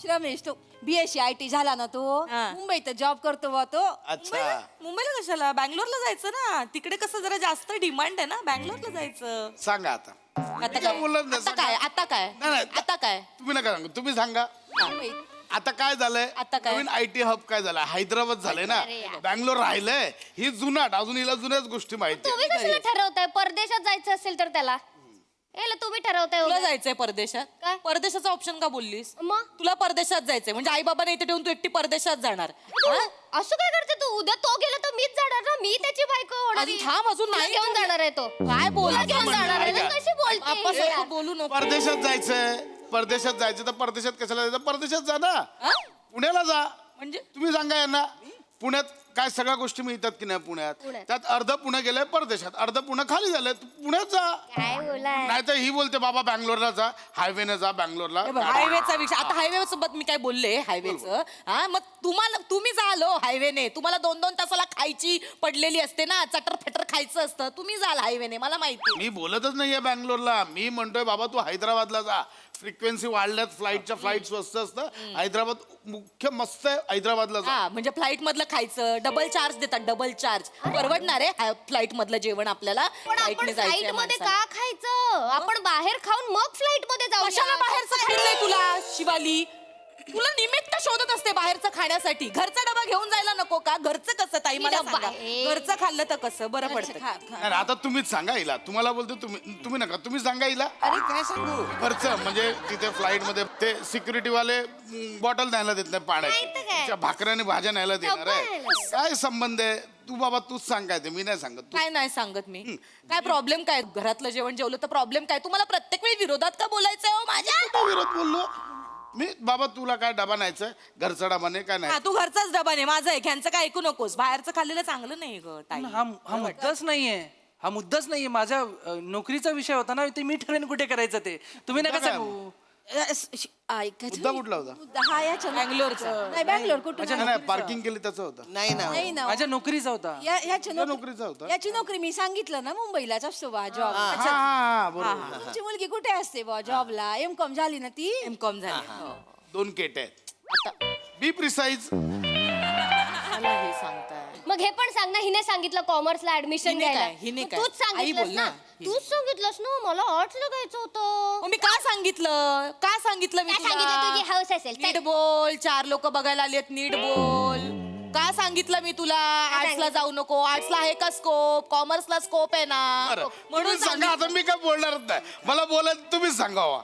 Speaker 4: श्रमेश. तो BSc IT झाला ना तो. मुंबईत जॉब करतो बा तो.
Speaker 12: अच्छा.
Speaker 6: मुंबईला कशाला? बँगलोरला जायचं ना. तिकडे कसं जरा जास्त डिमांड आहे ना. बँगलोरला जायचं.
Speaker 12: सांगा आता.
Speaker 6: आता
Speaker 12: काय बोलत नाही,
Speaker 6: आता काय? आता काय?
Speaker 12: नाही, नाही.
Speaker 6: आता काय?
Speaker 12: तुम्ही नका सांगू, तुम्ही सांगा. आता काय झालंय?
Speaker 6: आता काय?
Speaker 12: नवीन IT हब काय झालं? हैदराबाद झालंय ना. बँगलोर राहिलंय. ही जुनाट, अजून हिला जुन्याच गोष्टी माहिती.
Speaker 10: तुम्ही कशाला ठरवताय? परदेशात जायचं असेल तर त्याला याला तुम्ही ठरवताय
Speaker 6: तुला
Speaker 10: एवढं?
Speaker 6: जायचंय परदेशात?
Speaker 10: काय?
Speaker 6: परदेशाचा ऑप्शन का बोललीस?
Speaker 10: मग?
Speaker 6: तुला परदेशात जायचंय म्हणजे आई बाबा इथे ठेवून तू एकटी परदेशात जाणार?
Speaker 10: असं काय करते तू? उद्या तो गेला तर मीच जाणार ना. मी त्याची बायको होणार.
Speaker 6: अजून थांब, अजून नाही
Speaker 10: घेऊन जाणार आहे तो.
Speaker 6: काय
Speaker 10: तुला घेऊन जाणार आहे ना. कशी बोलते
Speaker 6: बोलू बोलू नको.
Speaker 12: परदेशात जायचंय. परदेशात जायचं तर परदेशात कशाला जायचं? परदेशात जा ना. पुण्याला जा.
Speaker 6: म्हणजे
Speaker 12: तुम्ही सांगा यांना. पुण्यात काय सगळ्या गोष्टी मिळतात की नाही पुण्यात
Speaker 10: पुण्यात.
Speaker 12: त्यात अर्ध पुणे गेलंय परदेशात, अर्ध पुणे खाली झालंय. तू पुण्यात जा.
Speaker 10: काय बोलाय
Speaker 12: नाही तर ही बोलते बाबा बँगलोरला जा, हायवेने जा बँगलोरला.
Speaker 6: हायवेचा विषय आता हायवे सोबत मी काय बोलले हायवेचं हा मग तुम्ही जालो हायवेने तुम्हाला 2-2 तासाला खायची पडलेली असते ना चटर फेटर खायचं असतं तुम्ही जाल हायवेने मला माहिती
Speaker 12: मी बोलतच नाहीये बँगलोरला. मी म्हणतोय बाबा तू हैदराबादला जा. फ्रिक्वेन्सी वाढल्यात, फ्लाईटच्या फ्लाईट स्वस्त असतं. हैदराबाद मुख्य मस्त आहे, हैदराबादला जा.
Speaker 6: हा म्हणजे फ्लाईट मधलं खायचं डबल चार्ज देतात डबल चार्ज परवडणार आहे फ्लाईट मधलं जेवण आपल्याला
Speaker 10: पण
Speaker 6: Flight
Speaker 10: आपण
Speaker 6: ने जायचंय
Speaker 10: फ्लाईट मध्ये
Speaker 6: माणसाला.
Speaker 10: का खायचं आपण बाहेर खाऊन मग फ्लाईट मध्ये जाऊ
Speaker 6: कशाला बाहेरचं खायचंय तुला शिवाली तुला निमित्त शोधत असते बाहेरचं खाण्यासाठी घरचा डबा घेऊन जायला नको का घरचं कसं ताई मला
Speaker 10: डबा
Speaker 6: सांगा
Speaker 10: आहे.
Speaker 6: घरचं खाल्लं तर कसं बरं पडतं
Speaker 12: नाही, आता तुम्हीच सांगा हिला. तुम्हाला बोलतो तुम्ही नका, तुम्ही सांगा हिला.
Speaker 5: अरे काय सांगू
Speaker 12: घरचं म्हणजे तिथे फ्लाईट मध्ये ते सिक्युरिटी वाले बॉटल न्यायला देत नाही पाण्याची.
Speaker 10: नाही तर काय?
Speaker 12: तिच्या भाकऱ्याने भाज्या न्यायला देणार आहे.
Speaker 10: न्यायला.
Speaker 12: काय संबंध आहे? तू बाबा तूच सांग काय ते, मी नाही सांगत.
Speaker 6: काय नाही सांगत मी काय प्रॉब्लेम काय घरातलं जेवण जेवलं तर प्रॉब्लेम काय तुम्हाला प्रत्येक वेळी विरोधात का बोलायचंय हो माझ्या
Speaker 12: कुठं विरोध बोललो मी? बाबा तुला काय डबा न्यायचं? घरचा डबा नाही काय
Speaker 6: हा
Speaker 12: नाही.
Speaker 6: तू घरचाच डबा नाही माझा आहे ह्यांचं काय ऐकू नकोस बाहेरचं खाल्लेलं चांगलं नाही ग ताई
Speaker 3: हा हा मुद्दाच नाहीये हा मुद्दाच नाहीये माझ्या नोकरीचा विषय होता ना ते मी ठरेन कुठे करायचं ते तुम्ही नका
Speaker 12: काय
Speaker 3: सांगू
Speaker 12: मुद्दा कुठला होता?
Speaker 1: हा या
Speaker 6: बँगलोरचा
Speaker 1: नाही बँगलोर कुठं
Speaker 12: नाही पार्किंग केली त्याचा होता.
Speaker 5: नाही ना
Speaker 1: नाही ना
Speaker 3: माझ्या नोकरीचा होता
Speaker 1: याची
Speaker 12: तुझ्या नोकरीचा होता.
Speaker 1: याची नोकरी मी सांगितलं ना मुंबईलाच असतो बा जॉब
Speaker 12: हा बरोबर.
Speaker 1: तुमची मुलगी कुठे असते बा जॉबला M.Com झाली ना ती
Speaker 6: एमकॉम झाले
Speaker 12: 2 केट आहेत. बी प्रिसाईज.
Speaker 6: मला हे सांगताय
Speaker 10: मग हे पण सांग ना हिने सांगितलं कॉमर्सला ऍडमिशन
Speaker 6: हिने
Speaker 10: घ्यायला
Speaker 6: काय? हिने
Speaker 10: मग
Speaker 6: काय?
Speaker 10: तूच
Speaker 6: आई
Speaker 10: सांगितलंस
Speaker 6: बोल
Speaker 10: ना
Speaker 6: ना.
Speaker 10: तूच सांगितलंस ना मला आर्ट्सला घ्यायचं होतं
Speaker 6: मग मी काय सांगितलं काय सांगितलं मी
Speaker 10: काय सांगितलं तुझी हौस असेल
Speaker 6: नीट बोल 4 लोक बघायला आलेत नीट बोल काय सांगितलं मी तुला आर्ट्सला जाऊ नको आर्ट्सला आहे का स्कोप कॉमर्सला स्कोप आहे ना
Speaker 12: बरं,
Speaker 6: म्हणून
Speaker 12: तुम्ही सांगा. आता मी काय बोलणारच नाही. मला बोलायला तुम्हीच सांगावा.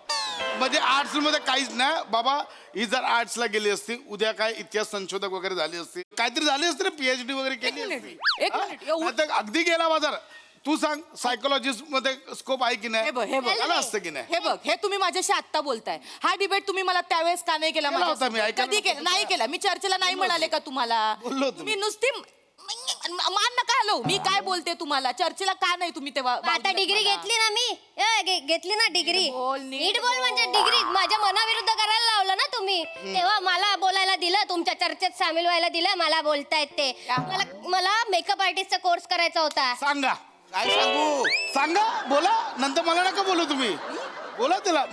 Speaker 12: म्हणजे आर्ट्स मध्ये काहीच नाही बाबा. ही जर आर्ट्सला गेली असती उद्या काय इतिहास संशोधक वगैरे झाली असती काहीतरी झाली असती ना PhD वगैरे केली असती.
Speaker 6: एक मिनिट एवढं-
Speaker 12: नाहीतर अगदी गेला बाजार. तू सांग सायकोलॉजिस्ट मध्ये स्कोप आहे की नाही?
Speaker 6: हे बघ, हे बघ.
Speaker 12: झालं असतं की नाही?
Speaker 6: हे बघ हे तुम्ही माझ्याशी आत्ता बोलताय हा डिबेट तुम्ही मला त्यावेळेस का नाही केला
Speaker 12: केला होता मी,
Speaker 6: माझ्यासोबत?
Speaker 12: ऐकायला
Speaker 6: कधी केला नाही केला मी चर्चेला नाही म्हणाले का तुम्हाला
Speaker 12: बोललो होतो
Speaker 6: तुम्ही नुसती मान नका हलवू मी काय बोलते तुम्हाला चर्चेला का नाही तुम्ही तेव्हा
Speaker 10: आता डिग्री घेतली ना मी घेतली ना डिग्री
Speaker 6: बोल, नीट
Speaker 10: नीट बोल म्हणजे डिग्री माझ्या मनाविरुद्ध करायला लावलं ना तुम्ही तेव्हा मला बोलायला दिलं तुमच्या चर्चेत सामील व्हायला दिलं मला बोलतायत ते मला मेकअप आर्टिस्टचा कोर्स करायचा होता
Speaker 12: सांगा
Speaker 5: काय सांगू
Speaker 12: सांगा बोला. नंतर मला नका बोलू तुम्ही. बोला त्याला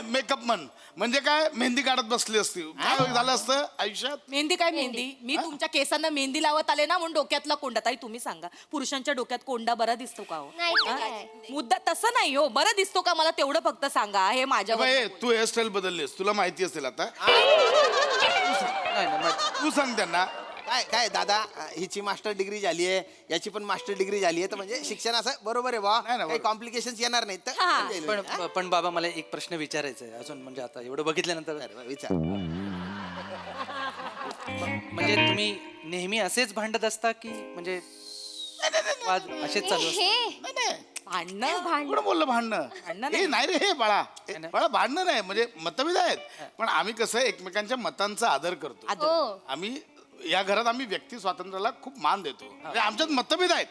Speaker 12: मेकअप मन म्हणजे काय मेहंदी काढत बसली असती काय झालं असतं आयुष्यात?
Speaker 6: मेहंदी काय मेहंदी मी तुमच्या केसांना मेहंदी लावत आले ना म्हणून डोक्यातला कोंडा ताई तुम्ही सांगा पुरुषांच्या डोक्यात कोंडा बरा दिसतो का हो
Speaker 10: नाही तर
Speaker 6: हा?
Speaker 10: काय.
Speaker 6: मुद्दा तसं नाही हो बरं दिसतो का मला तेवढं फक्त सांगा हे माझ्या
Speaker 12: बाई, तू हेअरस्टाईल बदललीस तुला माहिती असेल आता.
Speaker 3: नाही ना मग
Speaker 12: तू सांग त्यांना.
Speaker 5: काय काय दादा हिची मास्टर डिग्री झाली आहे याची पण मास्टर डिग्री झाली आहे तर म्हणजे शिक्षण असं बरोबर आहे बा
Speaker 12: नाही ना,
Speaker 5: काही
Speaker 12: बरोबर.
Speaker 5: कॉम्प्लिकेशन येणार नाहीत तर होऊन जाईल.
Speaker 3: पण बाबा मला एक प्रश्न विचारायचा आहे अजून म्हणजे आता एवढं बघितल्यानंतर
Speaker 5: बरं, विचार
Speaker 3: म्हणजे तुम्ही नेहमी असेच भांडत असता की म्हणजे वाद असेच चालू असतात
Speaker 10: हे
Speaker 6: भांडणं
Speaker 12: कोण बोललं भांडणं? हे नाही रे हे बाळा. बाळा भांडणं नाही म्हणजे मतभेद आहेत पण आम्ही कसं एकमेकांच्या मतांचा आदर करतो.
Speaker 10: हो
Speaker 12: आम्ही या घरात आम्ही व्यक्ती स्वातंत्र्याला खूप मान देतो. म्हणजे आमच्यात मतभेद आहेत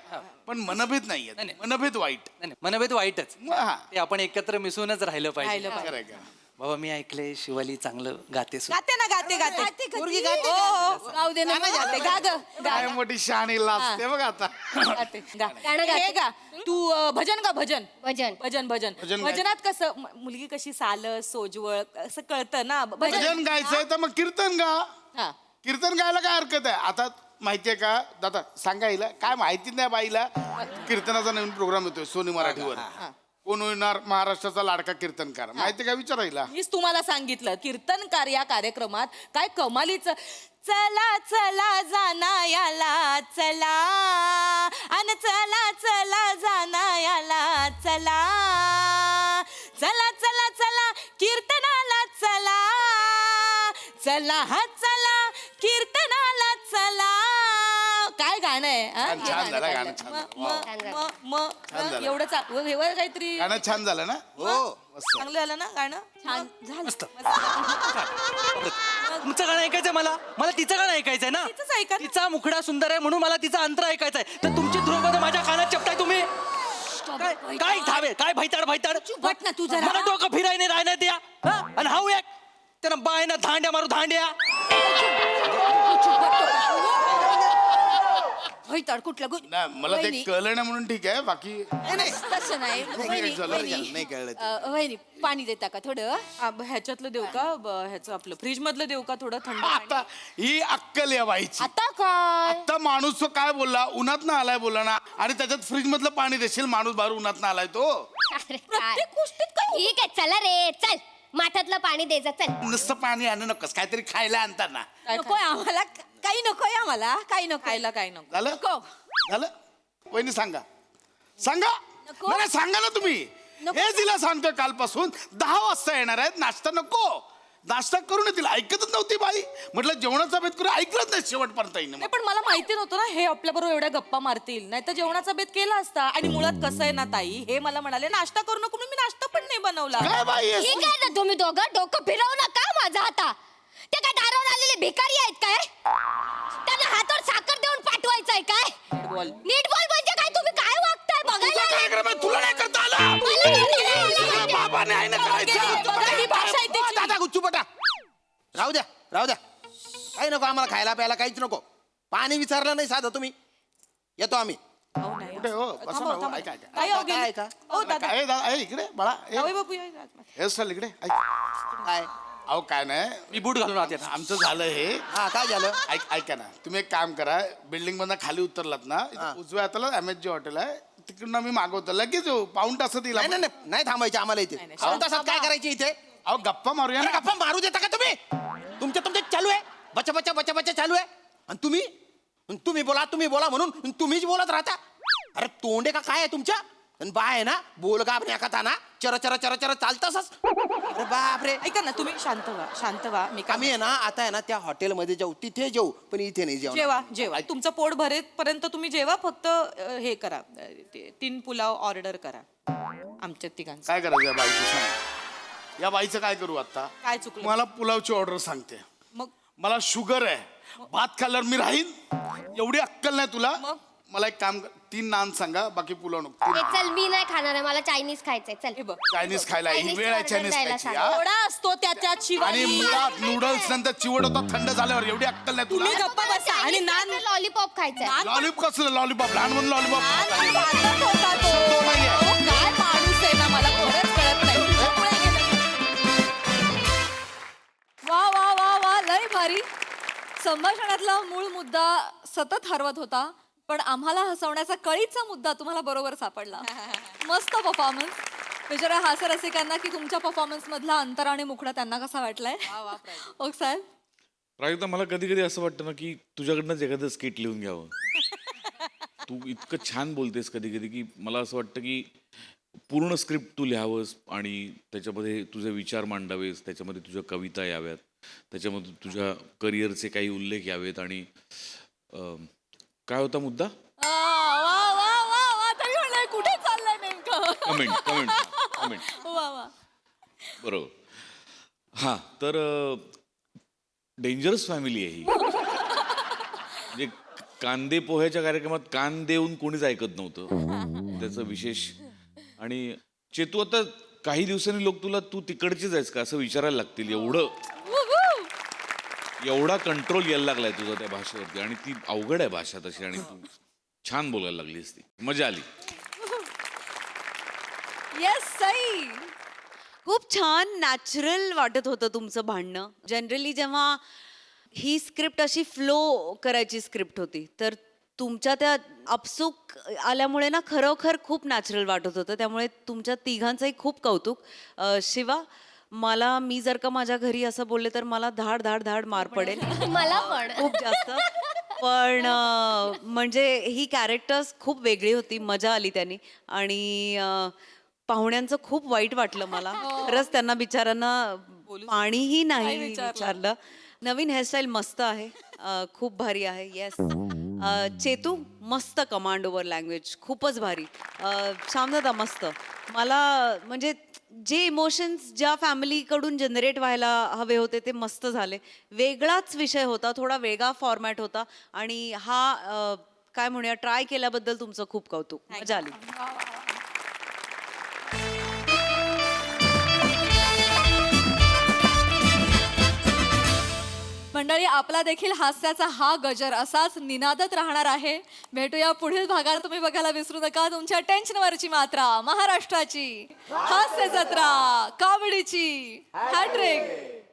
Speaker 12: पण मनभेद नाही आहेत.
Speaker 3: नाही.
Speaker 12: मनभेद वाईट.
Speaker 3: नाही नाही, मनभेद वाईटच
Speaker 12: हा.
Speaker 3: ते आपण एकत्र मिसळूनच राहिलं पाहिजे
Speaker 12: खरं आहे का?
Speaker 3: बाबा मी ऐकलंय शिवाली चांगलं गाते सुद्धा.
Speaker 6: गाते ना गाते गाते
Speaker 1: गाते का
Speaker 6: पोरगी
Speaker 1: ती?
Speaker 6: गाते
Speaker 1: हो,
Speaker 6: गाऊ दे ना गाते गा ग
Speaker 12: काय मोठी शहाणी लाजते बघ आता.
Speaker 6: गाते गा
Speaker 10: गाणं गाते.
Speaker 6: हे गा तू भजन गा भजन
Speaker 10: भजन
Speaker 6: भजन भजन
Speaker 12: भजन गाय-
Speaker 6: भजनात कसं मुलगी कशी सालस सोजवळ असं कळतं ना
Speaker 12: भजन गायचंय तर मग कीर्तन गा.
Speaker 6: हा
Speaker 12: कीर्तन गायला काय हरकत आहे? आता माहितीये का दादा सांगा हिला काय माहिती नाही बाईला. कीर्तनाचा नवीन प्रोग्राम येतोय सोनी मराठीवर. कोण होणार महाराष्ट्राचा लाडका कीर्तनकार माहिती का विचारायला?
Speaker 6: मीच तुम्हाला सांगितलं कीर्तनकार या कार्यक्रमात काय कमालीचं चला चला जानायाला चला अन चला चला जानायाला चला चला चला चला कीर्तनाला चला चला हा चला कीर्तनाला चला काय गाणं आहे हा?
Speaker 12: छान, छान झालं गाणं, छान झालं. छान झालं.
Speaker 6: एवढं एवढं काहीतरी
Speaker 12: गाणं छान झालं ना?
Speaker 5: हो
Speaker 6: चांगलं झालं ना गाणं
Speaker 1: छान झालं
Speaker 6: मग
Speaker 3: तुमचं गाणं ऐकायचंय मला मला तिचं गाणं ऐकायचंय ना
Speaker 6: तिचंच ऐका ना.
Speaker 3: तिचा मुखडा सुंदर आहे म्हणून मला तिचा अंतर ऐकायचंय तर तुमची ध्रुवपद माझ्या कानात चपटाय तुम्ही काय धावे काय भैताड भैताड
Speaker 4: बट ना तू जरा.
Speaker 3: मला डोकं फिरायने राहण्यात द्या हा? आणि हाऊ एक त्यानं बायना धांड्या मारू धांड्या
Speaker 4: भैताड कुठला
Speaker 12: नाही मला ते कळलं नाही म्हणून ठीक आहे बाकी
Speaker 4: तसं नाही
Speaker 5: नाही कळलं
Speaker 4: वहिनी पाणी देता का थोडं
Speaker 6: ह्याच्यातलं देऊ का ह्याचं आपलं फ्रीज मधलं देऊ का थोडं थंड
Speaker 12: आता ही अक्कल या बाईची
Speaker 4: आता काय
Speaker 12: आता माणूस तो काय बोलला उन्हात ना आलाय बोला ना आणि त्याच्यात फ्रीज मधलं पाणी देशील माणूस बाहेर उन्हात ना आलाय तो
Speaker 10: अरे काय. ठीक आहे चला रे चल माठातलं पाणी द्यायचं चल
Speaker 12: नुसतं पाणी आणू नकोस काहीतरी खायला आणताना
Speaker 4: नकोय आम्हाला काही नकोय आम्हाला काही नको
Speaker 6: खायला काय नको
Speaker 12: झालं झालं वहिनी सांगा सांगा
Speaker 4: नको.
Speaker 12: नाही सांगा ना तुम्ही
Speaker 4: नको.
Speaker 12: हे तिला सांगतोय कालपासून 10 वाजता येणार आहेत नाश्ता नको नाश्ता करू नये तिला ऐकतच नव्हती बाई म्हटलं जेवणाचा बेत करू ऐकलंच नाही शेवटपर्यंत हिने.
Speaker 6: नाही पण मला माहिती नव्हतं ना हे आपल्या बरोबर एवढ्या गप्पा मारतील नाही तर जेवणाचा बेत केला असता आणि मुळात कसं आहे ना ताई हे मला म्हणाले नाश्ता करू नको म्हणून मी नाश्ता पण नाही बनवला
Speaker 12: काय बाई आहेस
Speaker 10: ठीक आहे ना तुम्ही दोघं डोकं फिरवू नका माझा आता ते काय दारावर आलेले भिकारी आहेत काय त्यांना हातावर साखर देऊन पाठवायचंय काय
Speaker 6: बोल
Speaker 10: नीट बोल म्हणजे काय तुम्ही काय वागताय
Speaker 12: तुझा
Speaker 10: बघायला
Speaker 12: कार्यक्रम आहे, तुला नाही करता आला
Speaker 10: मला नाही करायला.
Speaker 12: तुला बाबाने आहे ना
Speaker 6: बघा, ही भाषा आहे
Speaker 12: करायचं
Speaker 6: तिची.
Speaker 5: दादा गुच्चूपटा राहू द्या काही नको आम्हाला खायला प्यायला काहीच नको पाणी विचारलं नाही साधं तुम्ही येतो आम्ही
Speaker 12: कुठे हो बसा ना, हो, ऐका ऐका
Speaker 6: ताई, अहो, गेली.
Speaker 5: ऐका.
Speaker 6: अहो, दादा
Speaker 12: ए, दादा, ए, इकडे बाळा
Speaker 6: जावई बापू या इकडे.
Speaker 12: हे चल इकडे ऐक
Speaker 5: काय
Speaker 12: अहो काय नाही
Speaker 3: मी बूट घालून राहते
Speaker 12: आमचं झालं हे
Speaker 5: हा काय झालं
Speaker 12: ऐका ना तुम्ही एक काम करा बिल्डिंग मधनं खाली उतरलात ना इथं उजव्या हाताला MSG हॉटेल आहे तिकडनं मी मागवतो लगेच येऊ पाऊण तासात येईल
Speaker 5: नाही
Speaker 12: आपण.
Speaker 5: नाही नाही, नाही थांबायचे आम्हाला इथे
Speaker 6: नाही.
Speaker 5: पाऊण तासात काय करायचे इथे
Speaker 12: अहो गप्पा मारूया
Speaker 5: अरे
Speaker 12: ना
Speaker 5: गप्पा मारू देता का तुम्ही तुमचे चालू आहे बच्चा बच्चा बच्चा बच्चा चालू आहे आणि तुम्ही बोला म्हणून तुम्हीच बोलत राहता अरे तोंडे का काय आहे तुमच्या आणि बा आहे ना बोल का आपण एका ना चर चर चर चर चालतासच अरे बापरे
Speaker 6: ऐका ना तुम्ही शांत व्हा मी काय
Speaker 5: आम्ही आहे ना आता आहे ना त्या हॉटेलमध्ये जाऊ तिथे जाऊ पण इथे नाही जाऊ
Speaker 6: जेवा तुमचं पोट भरेपर्यंत तुम्ही जेवा फक्त हे करा 3 पुलाव ऑर्डर करा आमच्या तिघांचं
Speaker 12: काय करायचं या बाईचं सांग या बाईचं काय करू आता
Speaker 6: काय चुकलं
Speaker 12: मला पुलावची ऑर्डर सांगते
Speaker 6: मग
Speaker 12: मला शुगर आहे भात खाल्ल्यावर मी राहीन एवढी अक्कल नाही तुला
Speaker 6: मग?
Speaker 12: मला एक काम 3 नान सांगा बाकी पुलाव नको
Speaker 10: ए, चल मी नाही खाणार आहे मला चायनीज खायचंय चल
Speaker 6: हे बघ
Speaker 12: चायनीज खायला ही वेळ आहे चायनीज
Speaker 10: द्यायला
Speaker 12: खायची
Speaker 10: सांग.
Speaker 12: हा?
Speaker 6: थोडा असतो त्याच्यात शिवाय
Speaker 12: आणि मुळात नूडल्स नंतर चिवड होता थंड झाल्यावर एवढी अक्कल नाही
Speaker 6: तुम्ही
Speaker 12: तुला
Speaker 6: गप्पा बसा आणि नान
Speaker 10: लॉलीपॉप खायचंय
Speaker 12: लॉलीपॉप कसलं लॉलीपॉप लहान म्हणून लॉलीपॉप
Speaker 6: नान बांधत होता तो.
Speaker 12: तो नाहीये.
Speaker 6: अहो, काय माणूस आहे ना मला खरंच कळत नाही पुढे गेलं.
Speaker 1: वा वा वा वा लय भारी संभाषणातला मूळ मुद्दा सतत हरवत होता पण आम्हाला हसवण्याचा कळीचा मुद्दा तुम्हाला बरोबर सापडला मस्त परफॉर्मन्स विचारा हास्य रसिकांना की तुमच्या परफॉर्मन्स मधला अंतर आणि मुखडा त्यांना कसा वाटलाय ओक साहेब
Speaker 7: प्राजक्ता मला कधी कधी असं वाटतं ना की तुझ्याकडनंच एखादं स्किट लिहून घ्यावं तू इतकं छान बोलतेस कधी कधी की मला असं वाटतं की पूर्ण स्क्रिप्ट तू लिहावंस आणि त्याच्यामध्ये तुझे विचार मांडावेस त्याच्यामध्ये तुझ्या कविता याव्यात त्याच्यामध्ये तुझ्या करिअरचे काही उल्लेख यावेत आणि काय होता मुद्दा
Speaker 1: वा वा वा वा तरी म्हणलंय कुठे चाललंय नेमकं
Speaker 7: कमेंट
Speaker 1: वा वा
Speaker 7: बरोबर हां तर डेंजरस फॅमिली आहे ही म्हणजे कांदे पोह्याच्या कार्यक्रमात कान देऊन कोणीच ऐकत नव्हतं त्याचं विशेष आणि चेतू आता काही दिवसांनी लोक तुला तू तिकडचीच आहेस का असं विचारायला लागतील एवढा कंट्रोल यायला लागलाय तुझा त्या भाषेवरती आणि ती अवघड आहे भाषा तशी आणि तू छान बोलायला लागलीस ती मजा आली
Speaker 1: येस सई
Speaker 11: खूप छान नॅचरल वाटत होतं तुमचं भांडणं जनरली जेव्हा ही स्क्रिप्ट अशी फ्लो करायची स्क्रिप्ट होती तर तुमच्या त्या अपसूक आल्यामुळे ना खरोखर खूप नॅचरल वाटत होतं त्यामुळे तुमच्या तिघांचंही खूप कौतुक शिवा मी जर का माझ्या घरी असं बोलले तर मला धाड धाड धाड मार पडेल
Speaker 10: मला पण
Speaker 11: खूप जास्त पण म्हणजे ही कॅरेक्टर्स खूप वेगळी होती मजा आली त्यांनी आणि पाहुण्यांचं खूप वाईट वाटलं मला खरंच त्यांना बिचारांना पाणीही नाही विचारलं नवीन हेअरस्टाईल मस्त आहे खूप भारी आहे येस चेतू मस्त कमांड ओव्हर लँग्वेज खूपच भारी श्यामदादा मस्त मला म्हणजे जे इमोशन्स ज्या फॅमिलीकडून जनरेट व्हायला हवे होते ते मस्त झाले. वेगळाच विषय होता, थोडा वेगळा फॉर्मॅट होता आणि हा काय म्हणूया ट्राय केल्याबद्दल तुमचं खूप कौतुक. मजा आली.
Speaker 1: मंडळी, आपला देखील हास्याचा हा गजर असाच निनादत राहणार आहे. भेटूया पुढील भागात. तुम्ही बघायला विसरू नका तुमच्या टेन्शनवरची मात्रा, महाराष्ट्राची हास्य जत्रा, कॉमेडीची हॅट्रिक.